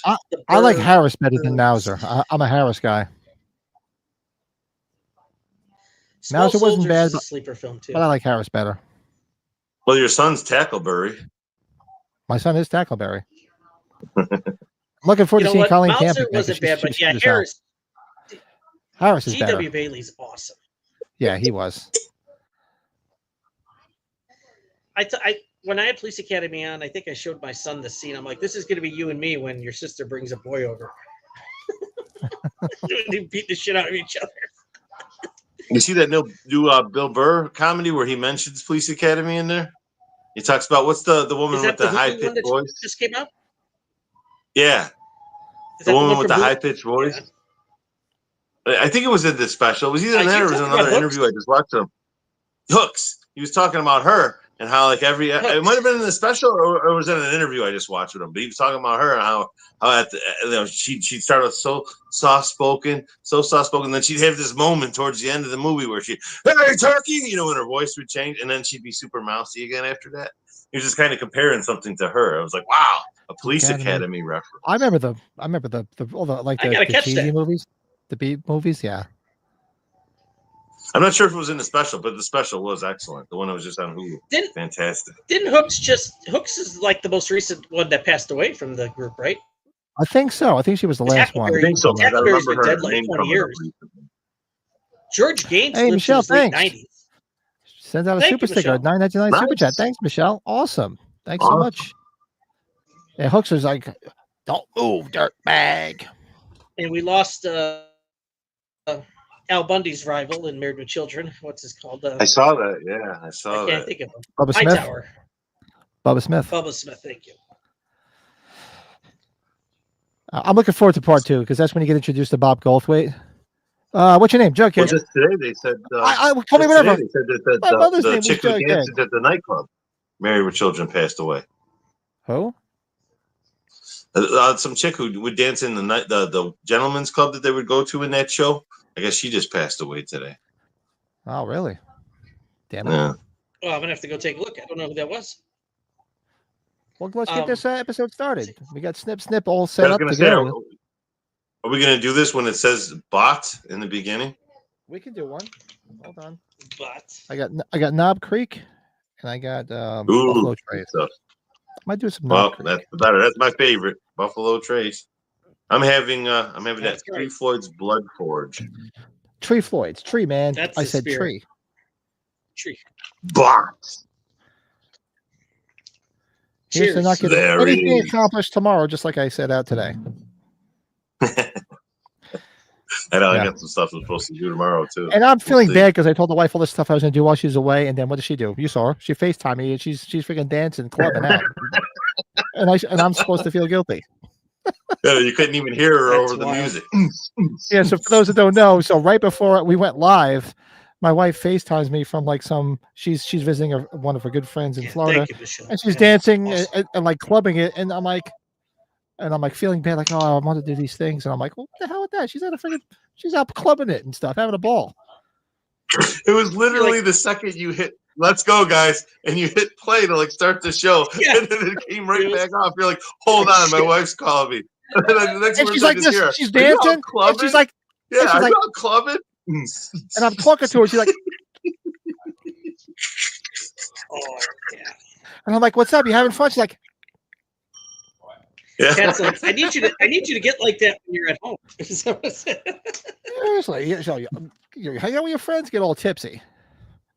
I like Harris better than Mauser. I'm a Harris guy. Mauser wasn't bad, but, sleeper film too. But I like Harris better. Well, your son's Tackleberry. My son is Tackleberry. I'm looking forward to seeing Colleen Camp. Mauser wasn't bad, but yeah, Harris is better. G.W. Bailey's awesome. Yeah, he was. When I had Police Academy on, I think I showed my son the scene. I'm like, this is going to be you and me when your sister brings a boy over. They beat the shit out of each other. You see that new Bill Burr comedy where he mentions Police Academy in there? He talks about what's the woman with the high-pitched voice? Just came out? Yeah. The woman with the high-pitched voice? Yeah. I think it was in this special. It was either in that or it was another interview I just watched him. Hooks. He was talking about her and how like it might have been in the special or was it an interview I just watched with him. But he was talking about her and how she'd start with so soft spoken. Then she'd have this moment towards the end of the movie where she, hey, turkey, when her voice would change, and then she'd be super mousy again after that. He was just kind of comparing something to her. I was like, wow, a Police Academy reference. I remember the cheesy movies, the B movies, yeah. I'm not sure if it was in the special, but the special was excellent. The one that was just on Hulu. Fantastic. Didn't Hooks is like the most recent one that passed away from the group, right? I think so. I think she was the last one. I think so. Tackleberry's been dead like 20 years. George Gaines lived Michelle, in his late 90s. Sends out a super sticker, $9.99 super chat. Thanks, Michelle. Awesome. Thanks so much. Yeah, Hooks was like, don't move, dirt bag. And we lost Al Bundy's rival in Married with Children. What's his called? I saw that. Yeah, I saw that. I can't think of him. Bubba Smith. Hightower. Bubba Smith. Bubba Smith. Thank you. I'm looking forward to part 2 because that's when you get introduced to Bob Goldthwait. What's your name, Jughead? Well, just today they said. Call me whatever. They said that the chick who dances at the nightclub, Married with Children, passed away. Who? Some chick who would dance in the gentleman's club that they would go to in that show. I guess she just passed away today. Oh, really? Damn it. Yeah. Well, I'm gonna have to go take a look. I don't know who that was. Well, let's get this episode started. We got Snip all set up to go. Are we gonna do this when it says "bot" in the beginning? We can do one. Hold on. Bot. I got Knob Creek, and I got Buffalo Trace. Might do some. Well, that's better. That's my favorite, Buffalo Trace. I'm having that Tree Floyd's Blood Forge. Tree Floyd's tree, man. I said spirit. Tree. Box. Here's to not getting anything accomplished tomorrow, just like I set out today. I know I got some stuff I'm supposed to do tomorrow too. And I'm feeling bad because I told the wife all this stuff I was going to do while she's away, and then what does she do? You saw her. She FaceTimed me, and she's freaking dancing, clubbing out. and I'm supposed to feel guilty. Yeah, you couldn't even hear her over the music. Yeah, so for those that don't know, so right before we went live, my wife FaceTimes me from like she's visiting one of her good friends in Florida, and she's dancing and like clubbing it, and I'm like feeling bad, like, oh, I want to do these things, and I'm like, well, what the hell with that? She's out clubbing it and stuff, having a ball. It was literally the second you hit "Let's go, guys," and you hit play to like start the show, and then it came right back off. You're like, hold on, my wife's calling me. And she's like this, she's dancing, and she's like, yeah, I'm like, clubbing. And I'm talking to her. She's like, oh yeah. And I'm like, what's up? You having fun? She's like, yeah. That's like, I need you to get like that when you're at home. Seriously, so you hang out with your friends, get all tipsy,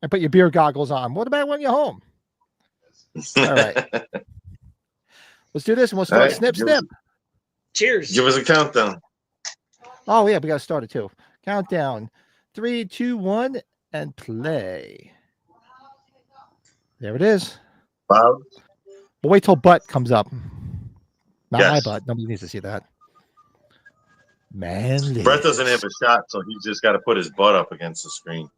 and put your beer goggles on. What about when you're home? All right, let's do this, and we'll start. Snip. Cheers. Give us a countdown. Oh yeah, we got to start it too. Countdown. 3, 2, 1, and play. There it is. Bob. We'll wait till butt comes up. Not my butt. Nobody needs to see that. Man, Brett doesn't have a shot, so he's just got to put his butt up against the screen.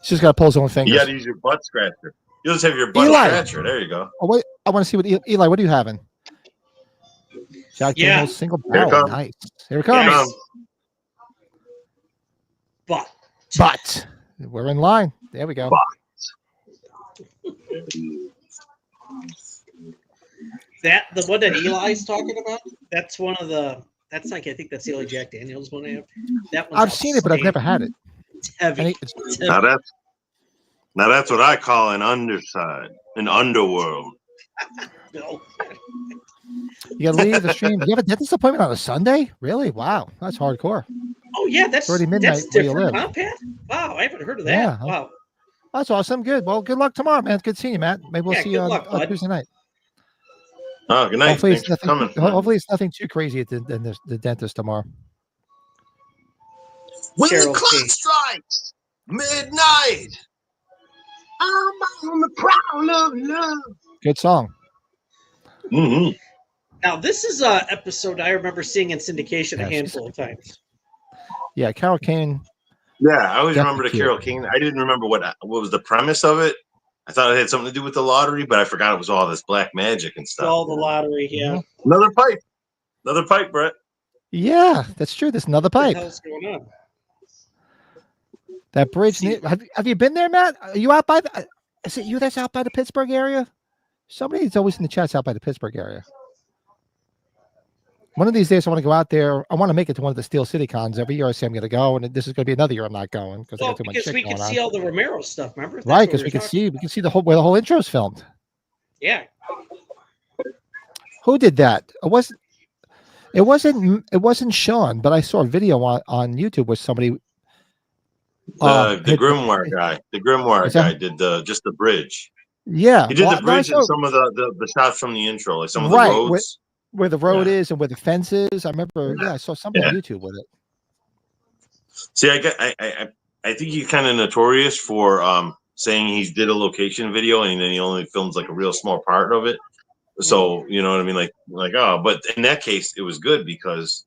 He's just got to pull his own fingers. You got to use your butt scratcher. You just have your butt scratcher. There you go. Oh, wait, I want to see what Eli. What are you having? Jack Daniels single barrel. Nice. Here it comes. But we're in line. There we go. The one that Eli's talking about, that's one of the. That's like, I think that's the only Jack Daniels one I have. That one's I've seen it, but I've never had it. It's heavy. Now that's what I call an underside, an underworld. No. You gotta leave the stream. You have a dentist appointment on a Sunday? Really? Wow, that's hardcore. Oh yeah, that's 30 midnight that's where you different, live. huh, Pat? Wow, I haven't heard of that. Yeah. Wow. That's awesome. Good. Well, good luck tomorrow, man. Good seeing you, Matt. Maybe we'll see you on Tuesday night. Oh, good night. Hopefully, Thanks for coming. Hopefully it's nothing too crazy at the dentist tomorrow. When the clock strikes midnight, I'm on the prowl of love. Good song. Mm-hmm. Now, this is an episode I remember seeing in syndication a handful of times. Yeah, Carol Kane. Yeah, I always remember the Carol Kane. I didn't remember what was the premise of it. I thought it had something to do with the lottery, but I forgot it was all this black magic and stuff. All the lottery, yeah. Another pipe, Brett. Yeah, that's true. There's another pipe. What the hell's going on? That bridge. Have you been there, Matt? Are you out by the? Is it you that's out by the Pittsburgh area? Somebody's always in the chat's out by the Pittsburgh area. One of these days, I want to go out there. I want to make it to one of the Steel City cons. Every year I say I'm going to go, and this is going to be another year I'm not going because I got too much shit we going can on. see all the Romero stuff. Remember? Right, because we can see the whole where the whole intro is filmed. Yeah. Who did that? It wasn't Sean, but I saw a video on YouTube where somebody. The Grimoire guy. The Grimoire guy did just the bridge. Yeah, he did the bridge and some of the shots from the intro, like some of the roads. Where the road is and where the fence is. I remember, I saw something on YouTube with it. See, I think he's kind of notorious for saying he did a location video and then he only films like a real small part of it. So, you know what I mean? But in that case, it was good because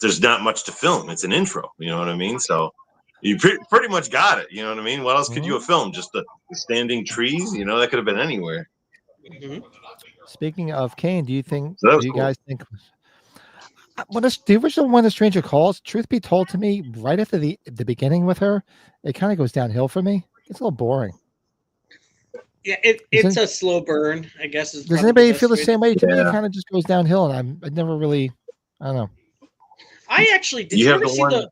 there's not much to film. It's an intro, you know what I mean? So you pretty much got it, you know what I mean? What else could you have filmed? Just the standing trees, you know, that could have been anywhere. Mm-hmm. Speaking of Kane, do you guys think the original When a Stranger Calls, truth be told to me, right after the beginning with her, it kind of goes downhill for me. It's a little boring. Yeah, it's a slow burn, I guess. Does anybody feel the same way? To me, it kind of just goes downhill, and I never really, I don't know. I actually did. You ever see the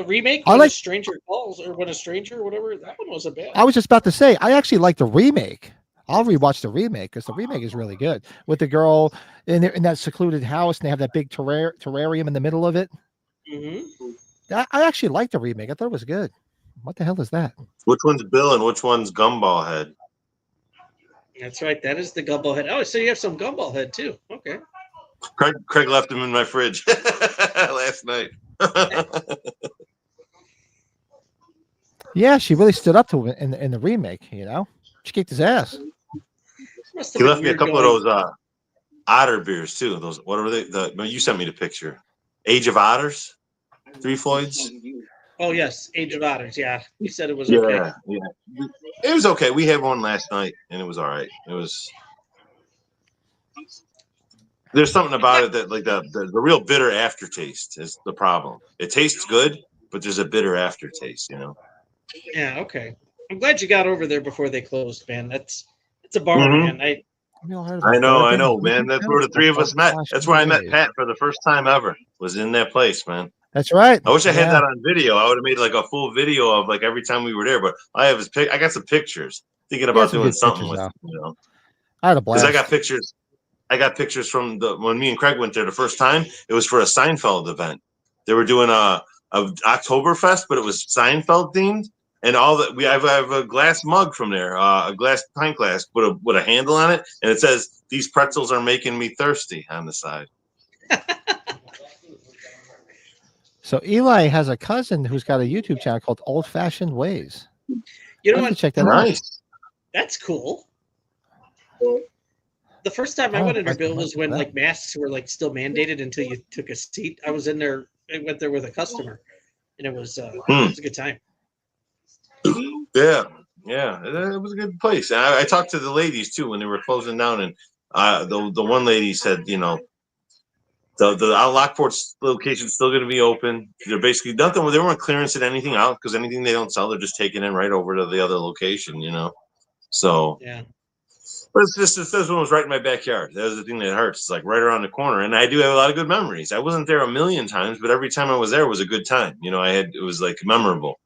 remake? When a Stranger Calls, or When a Stranger, whatever. That one wasn't bad. I was just about to say, I actually like the remake. I'll rewatch the remake because the remake is really good with the girl in that secluded house and they have that big terrarium in the middle of it. Mm-hmm. I actually like the remake. I thought it was good. What the hell is that? Which one's Bill and which one's Gumball Head? That's right. That is the Gumball Head. Oh, so you have some Gumball Head too. Okay. Craig left him in my fridge last night. Yeah, she really stood up to him in the remake, you know? She kicked his ass. He left me a couple of those otter beers too. Those, what are they? You sent me the picture. Age of Otters, 3 Floyds. Oh yes, Age of Otters. Yeah, he said it was okay. Yeah, it was okay. We had one last night and it was all right. It was. There's something about it that like the real bitter aftertaste is the problem. It tastes good, but there's a bitter aftertaste. You know. Yeah. Okay. I'm glad you got over there before they closed, man. It's a bummer, man. I know, man. That's where the three of us met. That's where I met Pat for the first time ever. Was in that place, man. That's right. I wish I had that on video. I would have made like a full video of like every time we were there. But I got some pictures. Thinking about doing something with, you know. I had a blast. Because I got pictures from when me and Craig went there the first time. It was for a Seinfeld event. They were doing a Oktoberfest, but it was Seinfeld themed. And all that I have a glass mug from there, a glass pint glass with a handle on it, and it says "These pretzels are making me thirsty" on the side. So Eli has a cousin who's got a YouTube channel called Old Fashioned Ways. You know what? Check that out. That's cool. The first time I went in her, Bill, was when like masks were like still mandated until you took a seat. I was in there. I went there with a customer, and it was a good time. Yeah, it was a good place. And I talked to the ladies too when they were closing down, and the one lady said, you know, the Lockport location is still going to be open. They're basically nothing. They weren't clearancing anything out because anything they don't sell, they're just taking it right over to the other location. You know, so yeah. But it's just this one was right in my backyard. That was the thing that hurts. It's like right around the corner, and I do have a lot of good memories. I wasn't there a million times, but every time I was there was a good time. You know, it was like memorable.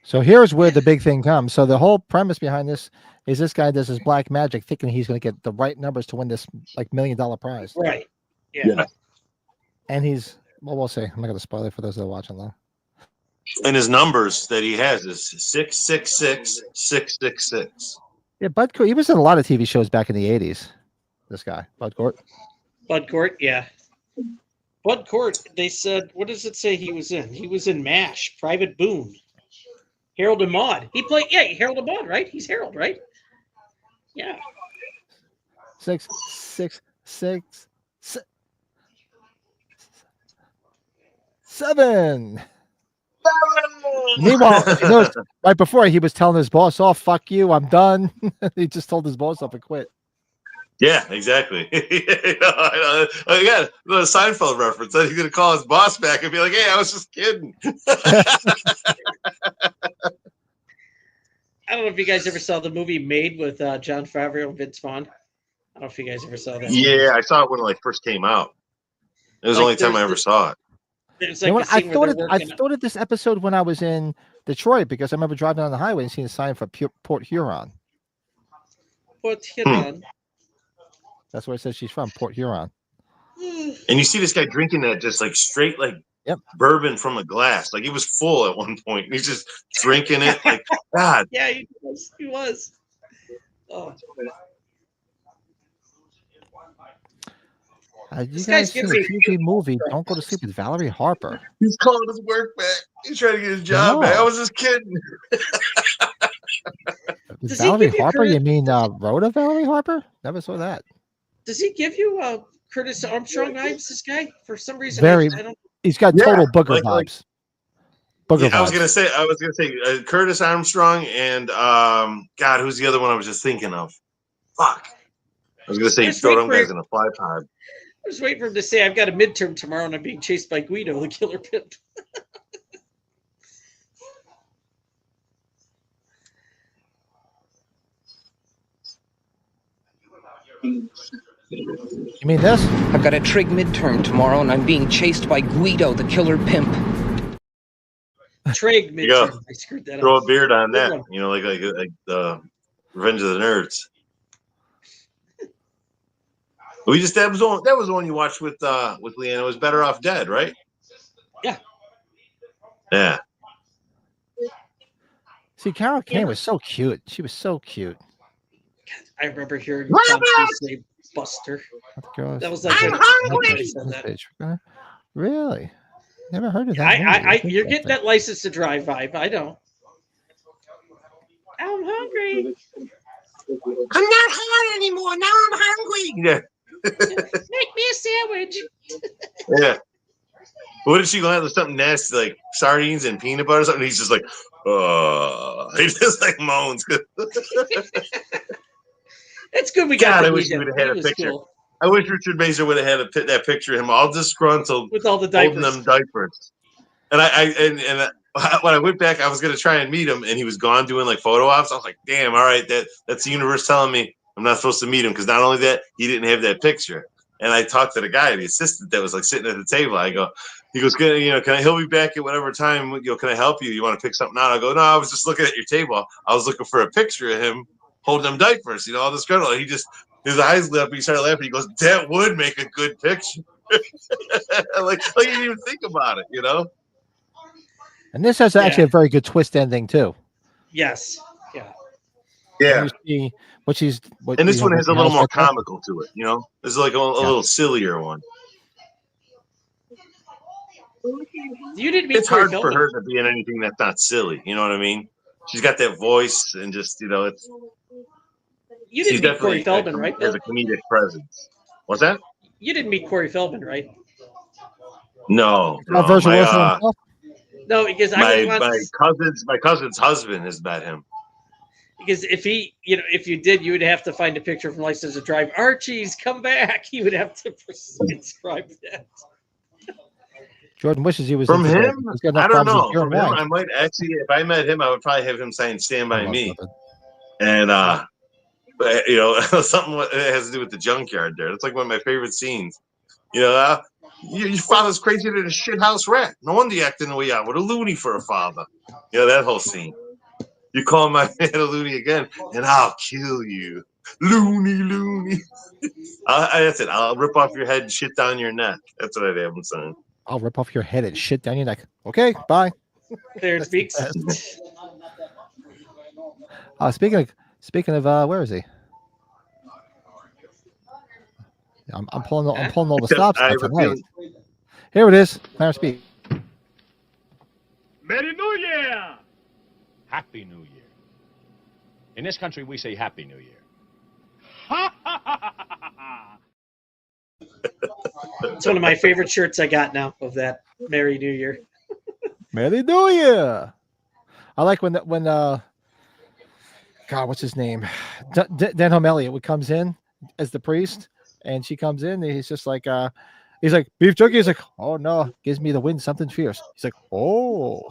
So here's where the big thing comes. So the whole premise behind this is this guy does his black magic, thinking he's going to get the right numbers to win this like $1 million prize. Right. Yeah. And he's we'll say I'm not going to spoil it for those that are watching though. And his numbers that he has is 666 666. Yeah, Bud Court. He was in a lot of TV shows back in the 80s. This guy, Bud Court. Bud Court, yeah. Bud Court, they said, what does it say he was in? He was in MASH, Private Boone, Harold and Maude. He played, Harold and Maude, right? He's Harold, right? Yeah. 666 7. Meanwhile, you know, right before he was telling his boss, "Oh, fuck you, I'm done." He just told his boss off and quit. Yeah, exactly. I got the Seinfeld reference. That he's gonna call his boss back and be like, "Hey, I was just kidding." I don't know if you guys ever saw the movie Made with Jon Favreau and Vince Vaughn. I don't know if you guys ever saw that. Yeah, I saw it when it like first came out. It was the only time I ever saw it. Like I thought of this episode when I was in Detroit because I remember driving down the highway and seeing a sign for Port Huron. Port Huron. That's where it says she's from, Port Huron. And you see this guy drinking that just like straight like bourbon from a glass. Like he was full at one point. He's just drinking it. Like God. Yeah, he was. Oh. You guys see a TV movie, Don't Go to Sleep with Valerie Harper. He's calling his work back. He's trying to get his job back. I was just kidding. Valerie Harper? You mean Rhoda Valerie Harper? Never saw that. Does he give you Curtis Armstrong vibes, this guy? For some reason, he's got total booger vibes. Booger vibes. I was gonna say Curtis Armstrong and God, who's the other one I was just thinking of? Fuck. I was gonna say throw them guys in a fly pod. I was waiting for him to say, I've got a midterm tomorrow and I'm being chased by Guido, the killer pimp. You mean this? I've got a trig midterm tomorrow and I'm being chased by Guido, the killer pimp. Trig midterm. I screwed that up. Throw a beard on that. You know, like the Revenge of the Nerds. We just that was the one you watched with Leanne. It was Better Off Dead, right? Yeah. Yeah. See, Carol Kane was so cute. She was so cute. I remember hearing Tom Cruise say Buster. That was like I'm hungry. Really? Never heard of that. You're getting that License to Drive vibe. I don't. I'm hungry. I'm not hungry anymore. Now I'm hungry. Yeah. Make me a sandwich. Yeah. What if she going to have something nasty like sardines and peanut butter or something? He's just like, he just like moans. It's good we got. God, I wish he would have had a picture. Cool. I wish Richard Mazer would have had that picture of him all disgruntled with all the diapers. Holding them diapers. And when I went back, I was going to try and meet him, and he was gone doing like photo ops. I was like, damn, all right, that's the universe telling me I'm not supposed to meet him because not only that, he didn't have that picture. And I talked to the guy, the assistant that was like sitting at the table. He goes, he'll be back at whatever time. Can I help you? You want to pick something out? I go, no, I was just looking at your table. I was looking for a picture of him holding them diapers. All this girl. He just his eyes lit up. And he started laughing. He goes, that would make a good picture. like you didn't even think about it, And this has actually a very good twist ending too. Yes. Yeah. Yeah. And this one has a little more comical to it, It's like a little sillier one. It's hard for her to be in anything that's not silly. You know what I mean? She's got that voice and just, it's. You didn't meet Corey Feldman, right? As a comedic presence. What's that? You didn't meet Corey Feldman, right? No. No, My cousin's husband has met him. Because if you did, you would have to find a picture from License to Drive. Archie's come back. You would have to describe that. Jordan wishes he was from him. I don't know. From him, I might actually. If I met him, I would probably have him saying "Stand by Me," and but, something that has to do with the junkyard there. That's like one of my favorite scenes. Your father's crazier than a shithouse rat. No wonder you acting the way you are. What a loony for a father. That whole scene. You call my man a loony again, and I'll kill you. Loony. That's it. I'll rip off your head and shit down your neck. That's what I'd have him saying. I'll rip off your head and shit down your neck. Okay, bye. There it speaks. Speaking of, where is he? I'm pulling all the stops tonight. Here it is. Clarence, speak. Merry New Year! Happy New Year. In this country, we say Happy New Year. It's one of my favorite shirts I got now of that Merry New Year. Merry New Year. I like when God, what's his name? Denholm Elliott comes in as the priest, and she comes in, and he's just like, he's like, beef jerky. He's like, oh no, gives me the wind, something fierce. He's like, oh.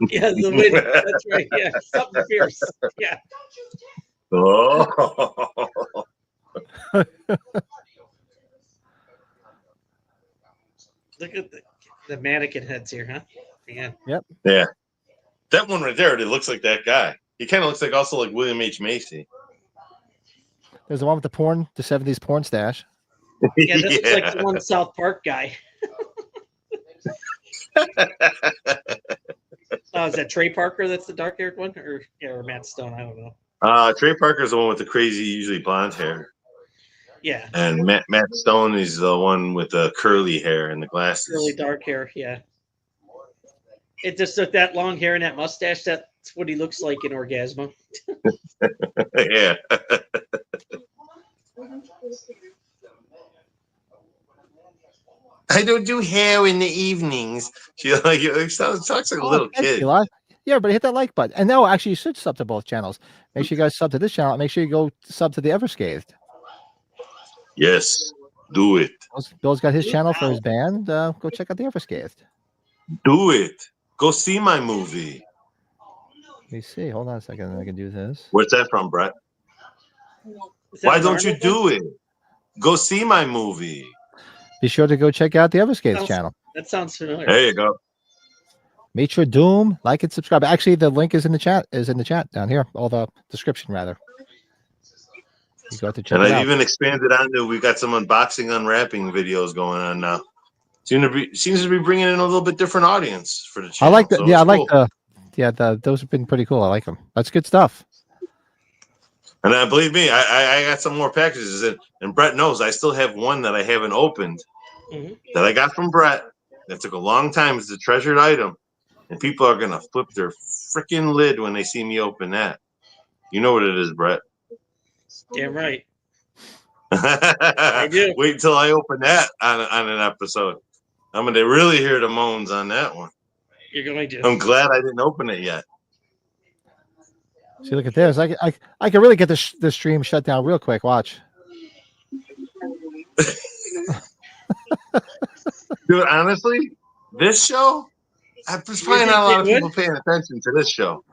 Yeah, the wind. That's right. Yeah, something fierce. Yeah. Oh. Look at the mannequin heads here, huh? Man. Yep. Yeah. That one right there, it looks like that guy. He kind of looks like also like William H. Macy. There's the one with the 70s porn stash. Yeah, this looks like the one South Park guy. Is that Trey Parker? That's the dark-haired one, or Matt Stone? I don't know. Trey Parker's the one with the crazy, usually blonde hair. Yeah. And Matt Stone is the one with the curly hair and the glasses. Curly dark hair, yeah. It just took that long hair and that mustache. That's what he looks like in Orgasmo. Yeah. I don't do hair in the evenings. She sounds like a little kid. Yeah, but hit that like button. And no, actually, you should sub to both channels. Make sure you guys sub to this channel. Make sure you go sub to the Everscathed. Yes, do it. Bill's got his channel for his band. Go check out the Everscathed. Do it. Go see my movie. Let me see. Hold on a second. I can do this. Where's that from, Brett? Why don't you do it? Go see my movie. Be sure to go check out the Everscathed channel. That sounds familiar. There you go. Mitra Doom, like and subscribe. Actually, the link is in the chat. Down here. All the description rather. You go to check and it I've out. even expanded on to we've got some unboxing, unwrapping videos going on now. Seems to be bringing in a little bit different audience for the channel. I like that. So yeah, I like cool. Those have been pretty cool. I like them. That's good stuff. And believe me, I got some more packages, and Brett knows I still have one that I haven't opened that I got from Brett. That took a long time. It's a treasured item, and people are gonna flip their freaking lid when they see me open that. You know what it is, Brett? Damn right. I do. Wait until I open that on an episode. I'm gonna really hear the moans on that one. You're going to. I'm glad I didn't open it yet. See, look at this. I can really get the stream shut down real quick. Watch. Dude, honestly, this show, there's probably not a lot of people paying attention to this show.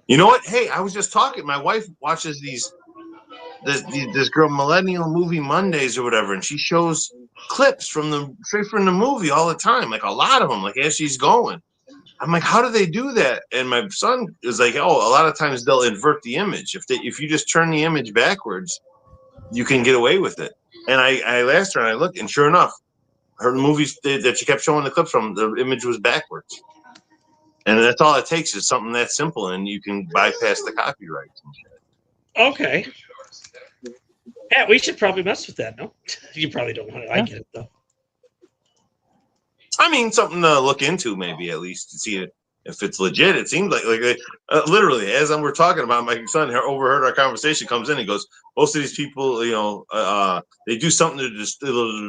You know what? Hey, I was just talking. My wife watches this girl Millennial Movie Mondays or whatever, and she shows clips straight from the movie all the time, like a lot of them, like as she's going. I'm like, how do they do that? And my son is like, oh, a lot of times they'll invert the image. If you just turn the image backwards, you can get away with it. And I asked her, and I looked, and sure enough, her movies that she kept showing the clips from, the image was backwards. And that's all it takes is something that simple, and you can bypass the copyrights and shit. Okay. Yeah, we should probably mess with that, no? You probably don't want it. I get it, though. I mean, something to look into, maybe, at least, to see if it's legit, it seems like literally as we're talking about, my son overheard our conversation, comes in and goes, most of these people, they do something to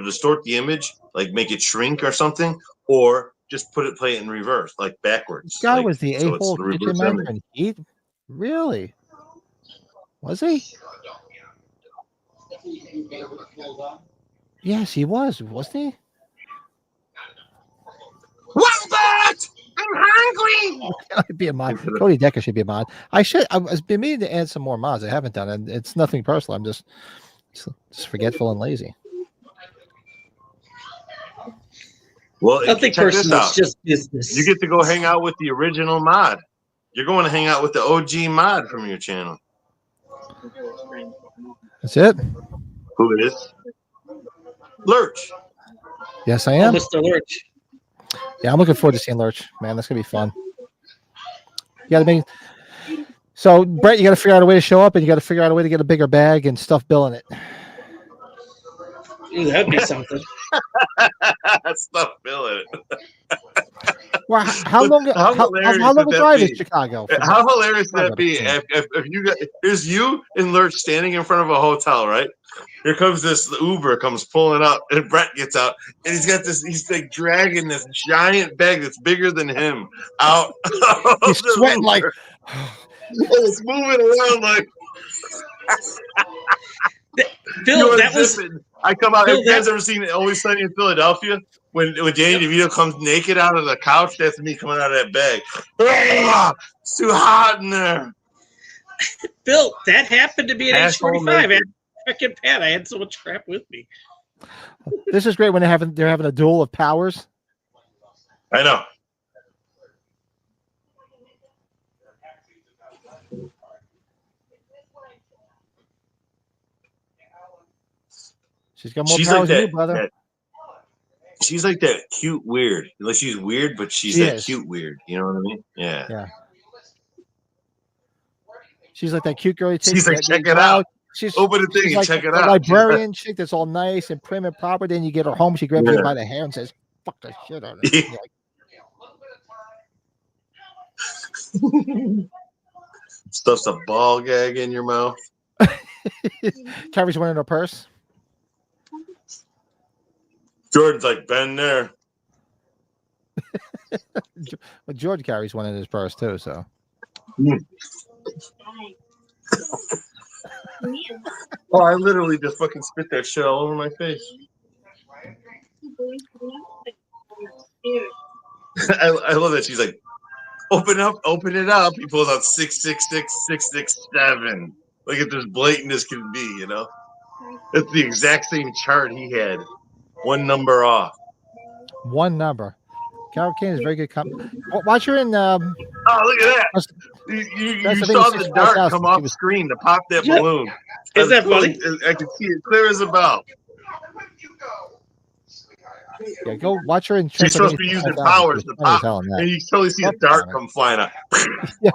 distort the image, like make it shrink or something, or just play it in reverse, like backwards. This guy was the so a-hole kitchen man from Heat? Really? Was he? Yes, he was, wasn't he? Wombat! I'm hungry! I'd be a mod. Cody Decker should be a mod. I was been meaning to add some more mods. I haven't done it. It's nothing personal. I'm just forgetful and lazy. Well, nothing personal. It's just business. You get to go hang out with the original mod. You're going to hang out with the OG mod from your channel. That's it. Who it is? Lurch. Yes, I am. Oh, Mr. Lurch. Yeah, I'm looking forward to seeing Lurch. Man, that's gonna be fun. You gotta make. So, Brett, you got to figure out a way to show up, and you got to figure out a way to get a bigger bag and stuff Bill in it. Ooh, that'd be something. Stuff Bill in it. Well, how long a drive is Chicago? How hilarious would that be if you got here's you and Lurch standing in front of a hotel, right? Here comes this Uber comes pulling up, and Brett gets out, and he's like dragging this giant bag that's bigger than him out. He's sweating like it's moving around like Bill. That was. I come out. Have you guys ever seen Always Sunny in Philadelphia? When Danny DeVito comes naked out of the couch, that's me coming out of that bag. It's too hot in there. Bill, that happened to me at age 45. Freaking Pat, I had so much crap with me. This is great when they're having a duel of powers. I know. She's got more powers than you, brother. She's like that cute weird. Like she's weird, but she's cute weird. You know what I mean? Yeah. Yeah. She's like that cute girl. She's like, check it out. She's open the thing and check it out. Librarian chick that's all nice and prim and proper. Then you get her home, she grabs you by the hair and says, "Fuck the shit out of it." Stuffs a ball gag in your mouth. Carries one in her purse. Jordan's like, been there. Well, George carries one in his purse too, so. Oh, I literally just fucking spit that shit all over my face. I love that. She's like, open it up. He pulls out 666, 667. Like it's as blatant as can be, you know? It's the exact same chart he had. One number off. One number. Carol Kane is very good. Watch her in. Oh, look at that! You saw the dart come off the screen to pop that balloon. Is that funny? I can see it clear as a bell. Yeah, go watch her in. She's supposed to be using powers to pop, and you totally see a dart come flying up. Yeah.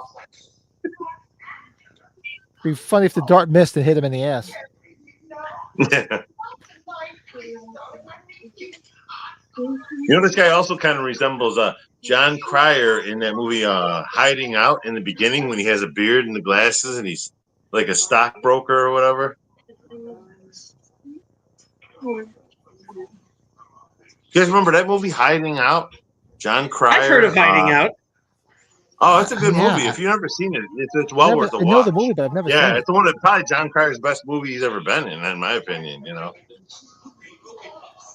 It'd be funny if the dart missed and hit him in the ass. You know, this guy also kind of resembles John Cryer in that movie Hiding Out in the beginning when he has a beard and the glasses and he's like a stockbroker or whatever. You guys remember that movie Hiding Out? John Cryer. I've heard of Hiding Out. Oh, it's a good movie. If you've never seen it, it's well worth a watch. I know the movie, but I've never seen it. Yeah, it's the one that's probably John Cryer's best movie he's ever been in my opinion, you know.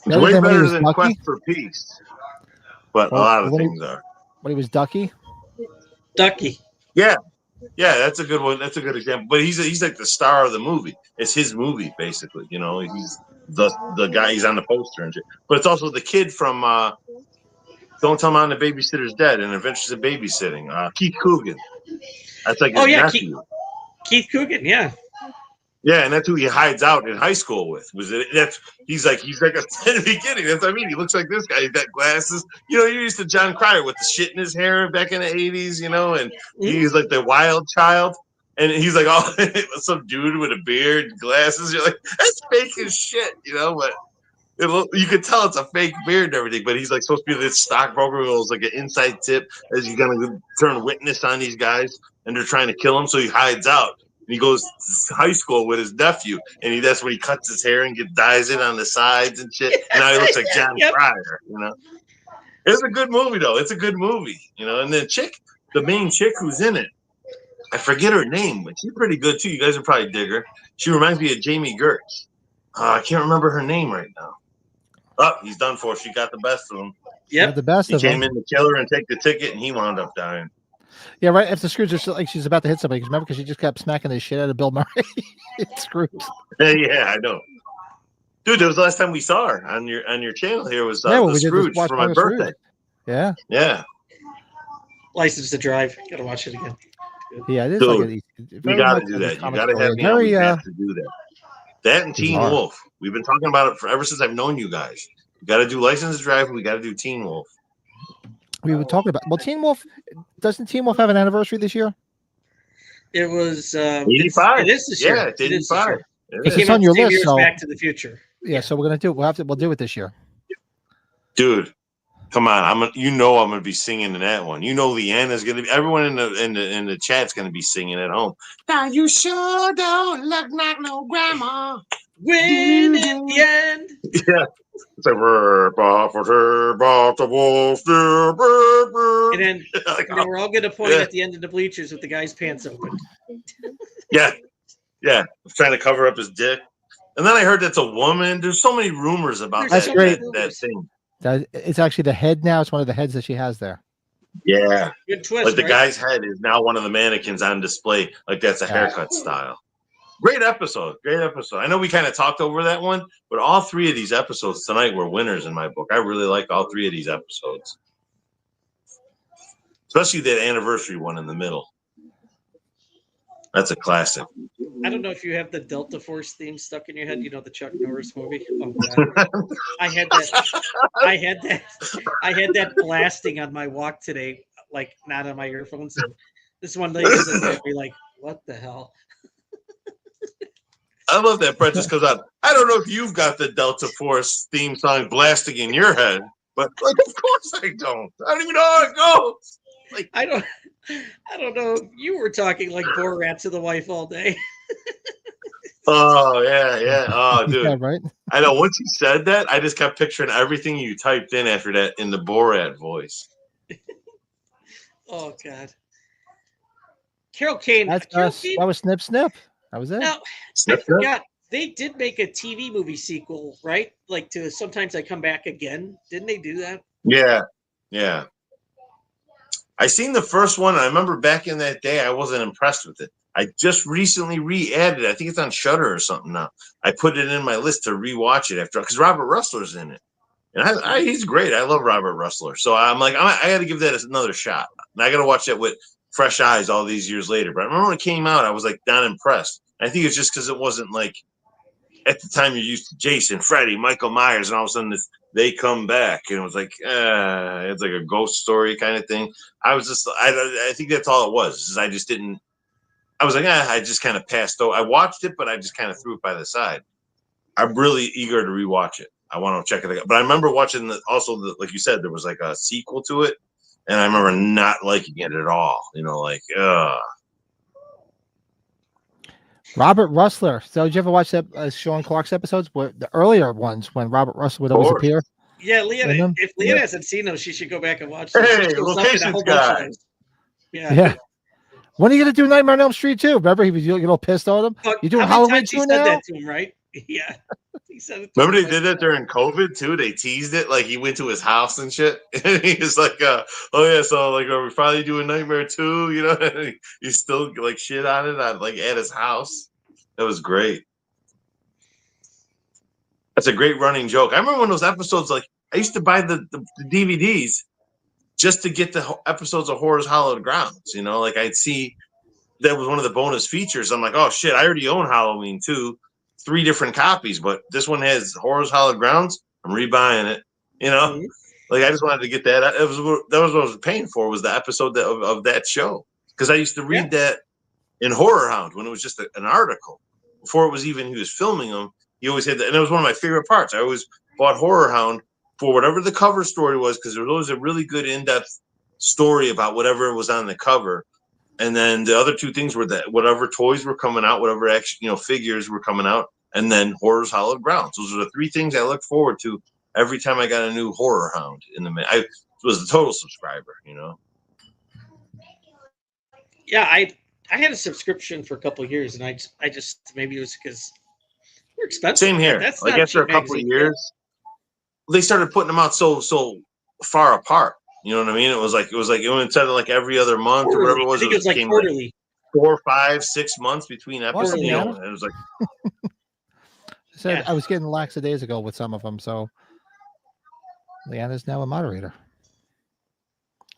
It's way better than Quest for Peace. But a lot of things are. When he was Ducky? Ducky. Yeah. Yeah, that's a good one. That's a good example. But he's like the star of the movie. It's his movie, basically. You know, he's the guy, he's on the poster and shit. But it's also the kid from Don't Tell Mom the Babysitter's Dead and Adventures of Babysitting. Keith Coogan. That's like his nephew. Keith Coogan, yeah. Yeah, and that's who he hides out in high school with. He's like in the beginning. That's what I mean. He looks like this guy. He's got glasses. You know, you're used to John Cryer with the shit in his hair back in the 80s, you know, and he's like the wild child. And he's like, oh, some dude with a beard and glasses. You're like, that's fake as shit, you know, but You could tell it's a fake beard and everything, but he's like supposed to be this stockbroker who was like an inside tip as he's gonna turn witness on these guys, and they're trying to kill him, so he hides out. And he goes to high school with his nephew, and that's when he cuts his hair and dyes it on the sides and shit. And now he looks like John Cryer, you know. It's a good movie though. It's a good movie, you know. And the main chick who's in it, I forget her name, but she's pretty good too. You guys would probably dig her. She reminds me of Jamie Gertz. I can't remember her name right now. Oh, he's done for. She got the best of him. Yeah, the best he of him. He came in to kill her and take the ticket, and he wound up dying. Yeah, right. After Scrooge, just like she's about to hit somebody. Remember, because she just kept smacking the shit out of Bill Murray. Scrooge. Yeah, I know. Dude, that was the last time we saw her on your channel. Here was the Scrooge for my birthday. Scrooge. Yeah. Yeah. License to Drive. Gotta watch it again. Yeah, it is. Dude, like you gotta do that. You gotta have me on. We have to do that. That and Teen Wolf. We've been talking about it ever since I've known you guys. We got to do License to Drive. We got to do Teen Wolf. We were talking about Teen Wolf. Doesn't Teen Wolf have an anniversary this year? It was 85. It is this year. Yeah, it's 85. It's on your list. So Back to the Future. Yeah, so we're gonna do. We'll do it this year. Dude, come on! I'm gonna be singing in that one. You know, Leanna's gonna be. Everyone in the chat's gonna be singing at home. Now you sure don't look like no grandma. Win in the end. Yeah. It's like the wolf. And then, we're all going to point at the end of the bleachers with the guy's pants open. Yeah. Trying to cover up his dick. And then I heard that's a woman. There's so many rumors about that thing. It's actually the head now. It's one of the heads that she has there. Yeah. Good twist. Like the guy's head is now one of the mannequins on display. Like that's a haircut style. Great episode. I know we kind of talked over that one, but all three of these episodes tonight were winners in my book. I really like all three of these episodes, especially that anniversary one in the middle. That's a classic. I don't know if you have the Delta Force theme stuck in your head. You know the Chuck Norris movie. Oh God, I had that blasting on my walk today, like not on my earphones. And this one lady said to me, like, "What the hell?" I love that Brett just comes out. I don't know if you've got the Delta Force theme song blasting in your head, but like, of course I don't. I don't even know how it goes. Like, I don't know. You were talking like Borat to the wife all day. Oh yeah. Oh, dude. Yeah, right. I know. Once you said that, I just kept picturing everything you typed in after that in the Borat voice. Oh God. Carol Kane. That was Snip Snip. That was it. Now, I forgot. They did make a TV movie sequel, right? Like to Sometimes I Come Back Again. Didn't they do that? Yeah. I seen the first one. I remember back in that day, I wasn't impressed with it. I just recently re-added it. I think it's on Shudder or something now. I put it in my list to rewatch it after because Robert Russler's in it, and he's great. I love Robert Russler, so I'm like, I got to give that another shot. And I got to watch that with fresh eyes all these years later. But I remember when it came out, I was like not impressed. I think it's just because it wasn't like at the time you're used to Jason, Freddy, Michael Myers, and all of a sudden they come back, and it was like it's like a ghost story kind of thing. I was just I think that's all it was. I just didn't. I was like, I just kind of passed over. I watched it, but I just kind of threw it by the side. I'm really eager to rewatch it. I want to check it out. But I remember watching like you said, there was like a sequel to it, and I remember not liking it at all. You know, like, Robert Russler. So did you ever watch that Sean Clark's episodes? The earlier ones when Robert Russler would always appear? Yeah, Leanna. If Leanna hasn't seen those, she should go back and watch them. Hey, locations guy. Yeah. When are you gonna do Nightmare on Elm Street too? Remember, he was getting all pissed on him. You doing Halloween too now? That to him, right? Yeah. He said it. Remember they did that during COVID too. They teased it like he went to his house and shit. And he was like, "Oh yeah, so like, are we finally doing Nightmare 2?" You know, and he still like shit on it at his house. That was great. That's a great running joke. I remember when those episodes, like I used to buy the DVDs just to get the episodes of Horror's Hallowed Grounds. You know, like I'd see that was one of the bonus features. I'm like, oh shit, I already own Halloween 2, 3 different copies, but this one has Horror's Hallowed Grounds. I'm rebuying it. You know, like I just wanted to get that. That was what I was paying for, was the episode of that show, because I used to read that in Horror Hound when it was just an article before it was even he was filming them. He always had that, and it was one of my favorite parts. I always bought Horror Hound for whatever the cover story was, because there was a really good in-depth story about whatever was on the cover. And then the other two things were that whatever toys were coming out, whatever action, figures were coming out, and then Horror's Hallowed Grounds. Those are the three things I look forward to every time I got a new Horror Hound in the. I was a total subscriber, Yeah, I had a subscription for a couple of years, and I just maybe it was because they're expensive. Same here. That's like after a couple of years, they started putting them out so far apart. You know what I mean? It was like instead of like every other month quarterly. or whatever it was. I think it was like quarterly. Like 4, 5, 6 months between episodes. Quarterly. It was like. I was getting lackadaisical with some of them, so Leanna's now a moderator.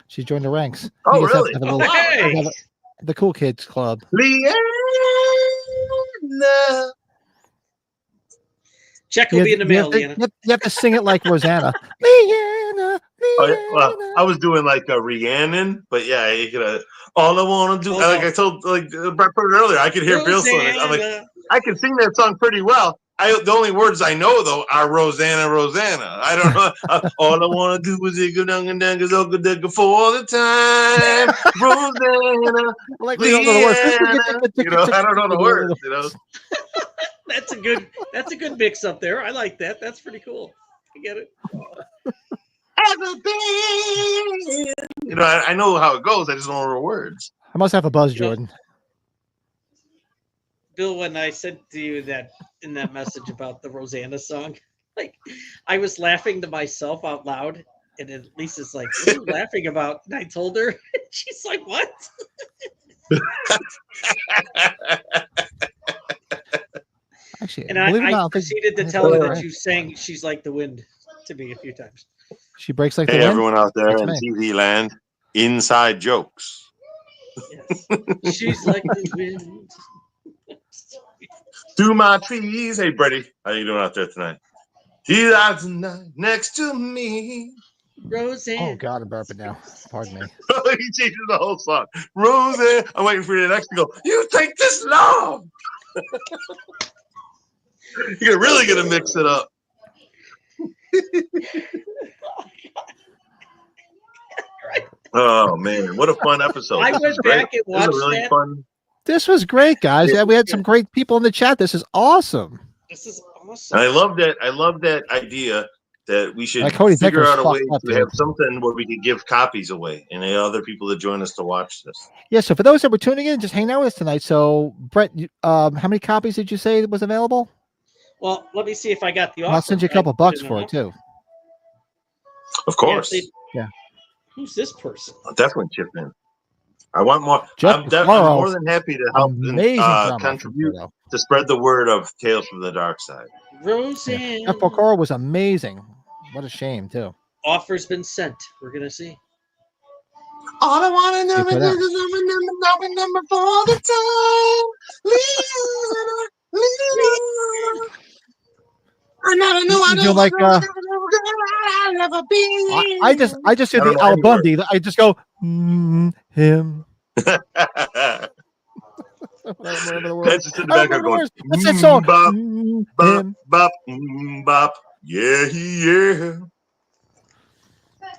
She joined the ranks. Oh, really? Have the cool kids club. Leanna. Check will be in the mail, Leanna. You have to sing it like Rosanna. Leanna. Well, I was doing like a Rhiannon, but yeah, you could. All I want to do, like I told, Brett put it earlier, I could hear Bill sing it. I'm like, I can sing that song pretty well. The only words I know though are Rosanna, Rosanna. I don't know. All I want to do is go down and down, cause Uncle Digger for the time. Rosanna, like Leanna. I don't know the words. That's a good mix up there. I like that. That's pretty cool. I get it. I know how it goes. I just don't know the words. I must have a buzz, Jordan. Bill, when I said to you that in that message about the Rosanna song, like I was laughing to myself out loud, and then Lisa's like, "What are you laughing about?" And I told her, she's like, "What?" Actually, and I proceeded to tell her that you sang "She's Like the Wind" to me a few times. She breaks like the wind. Wind. Everyone out there in TV land, inside jokes. Yes. She's like the wind. Through my trees. Hey, Brady, how you doing out there tonight? She's out tonight next to me. Roseanne. Oh God, I'm burping now. Pardon me. He changes the whole song. Roseanne. I'm waiting for you next to go. You take this long. You're really gonna mix it up. Oh man, what a fun episode! I went back and watched that. Fun. This was great, guys. Yeah, we had some great people in the chat. This is awesome. This is awesome. And I love that idea that we should figure out a way to have something where we could give copies away and other people that join us to watch this. Yeah. So for those that were tuning in, just hang out with us tonight. So Brett, how many copies did you say was available? Well, let me see if I got the offer. I'll send you a couple bucks for it too. Of course. Yeah. Who's this person? I'll definitely chip in. I want more. I'm more than happy to help and contribute to spread the word of Tales from the Dark Side. Roseanne. Yeah. F. was amazing. What a shame, too. Offer's been sent. We're going to see. All I want to know is number for the time. You like I just do the Al Bundy. I just go him. That's just in the background going. What's that song? Bop, bop, bop. Yeah.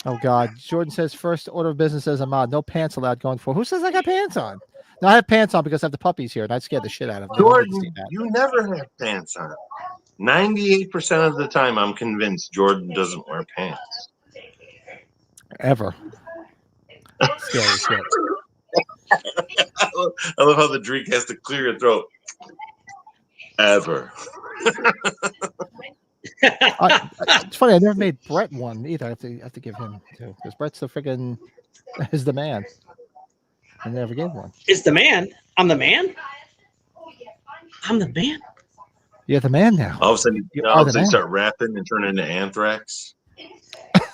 Oh God, Jordan says first order of business as a mod. No pants allowed going forward. Who says I got pants on? No, I have pants on because I have the puppies here, and I scared the shit out of them. Jordan, you never have pants on. 98% of the time, I'm convinced Jordan doesn't wear pants. Ever. Scary shit. I love how the drink has to clear your throat. Ever. It's funny. I never made Brett one either. I have to give him two because Brett's the friggin' is the man. I never gave one. Is the man? I'm the man. I'm the man. You're the man now. All of a sudden, you start rapping and turn into Anthrax.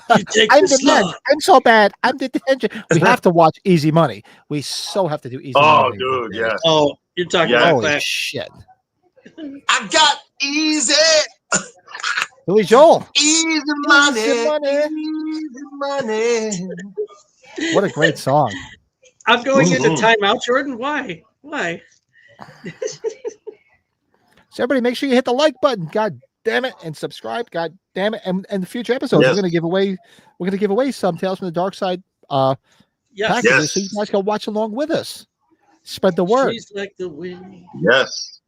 I'm the man. I'm so bad. I'm the detention. We have to watch Easy Money. We so have to do Easy Money. Oh, dude, yeah. Oh, you're talking about holy shit. I got easy. Billy Joel. Easy money. Easy money. What a great song. I'm going into timeout, Jordan. Why? So everybody make sure you hit the like button. God damn it, and subscribe, god damn it, and the future episodes we're gonna give away some Tales from the Dark Side packages, so you guys can watch along with us. Spread the word. She's like the wind. Yes.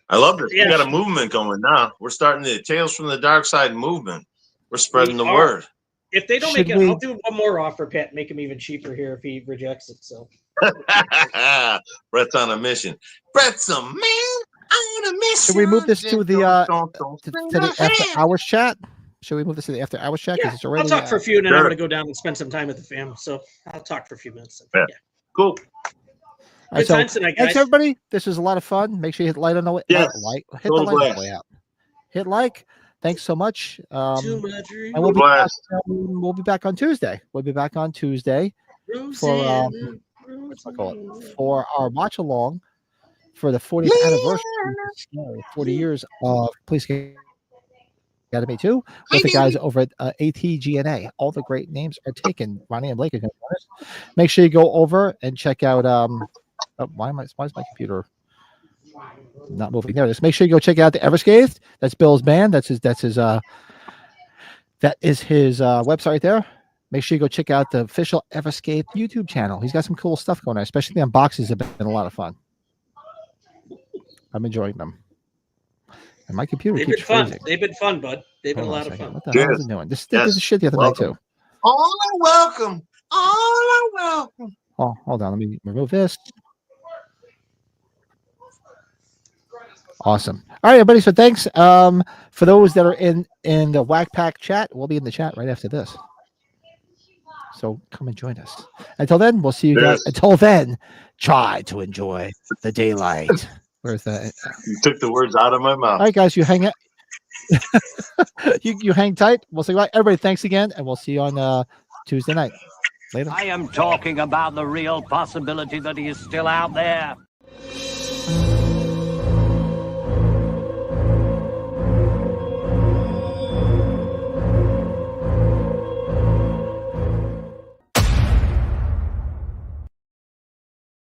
I love this. We got a movement going now. We're starting the Tales from the Dark Side movement. We're spreading the word. If they don't make it, I'll do one more offer, Pat. Make him even cheaper here if he rejects it. So Brett's on a mission. Brett's a man on a mission. Should we move this to the after hours chat? Should we move this to the after hours chat? Yeah, it's already, I'll talk for a few, and then I'm going to go down and spend some time with the fam. So I'll talk for a few minutes. Yeah. Cool. All right, so thanks everybody. This was a lot of fun. Make sure you hit like on the way. Hit the like on the way out. Hit like. Thanks so much. And we'll be back on Tuesday. We'll be back on Tuesday for for our watch along for the 40th anniversary, 40 years of Police Academy 2 with the guys over at ATGNA. All the great names are taken. Ronnie and Blake are going to join us. Make sure you go over and check out. Why is my computer not moving? There it is. Make sure you go check out the Everscathed. That's Bill's band. That is his website right there. Make sure you go check out the official Everscathed YouTube channel. He's got some cool stuff going on, especially the unboxings have been a lot of fun. I'm enjoying them. And my computer keeps freezing. They've been fun, bud. They've been a lot of fun. What the hell is it doing? This is shit the other night too. All are welcome. All are welcome. Oh, hold on. Let me remove this. Awesome. All right, everybody. So thanks. For those that are in the Whack Pack chat, we'll be in the chat right after this. So come and join us. Until then, we'll see you guys. Until then, try to enjoy the daylight. Where's that? You took the words out of my mouth. All right, guys. You hang out. you hang tight. We'll say bye. Everybody, thanks again, and we'll see you on Tuesday night. Later. I am talking about the real possibility that he is still out there.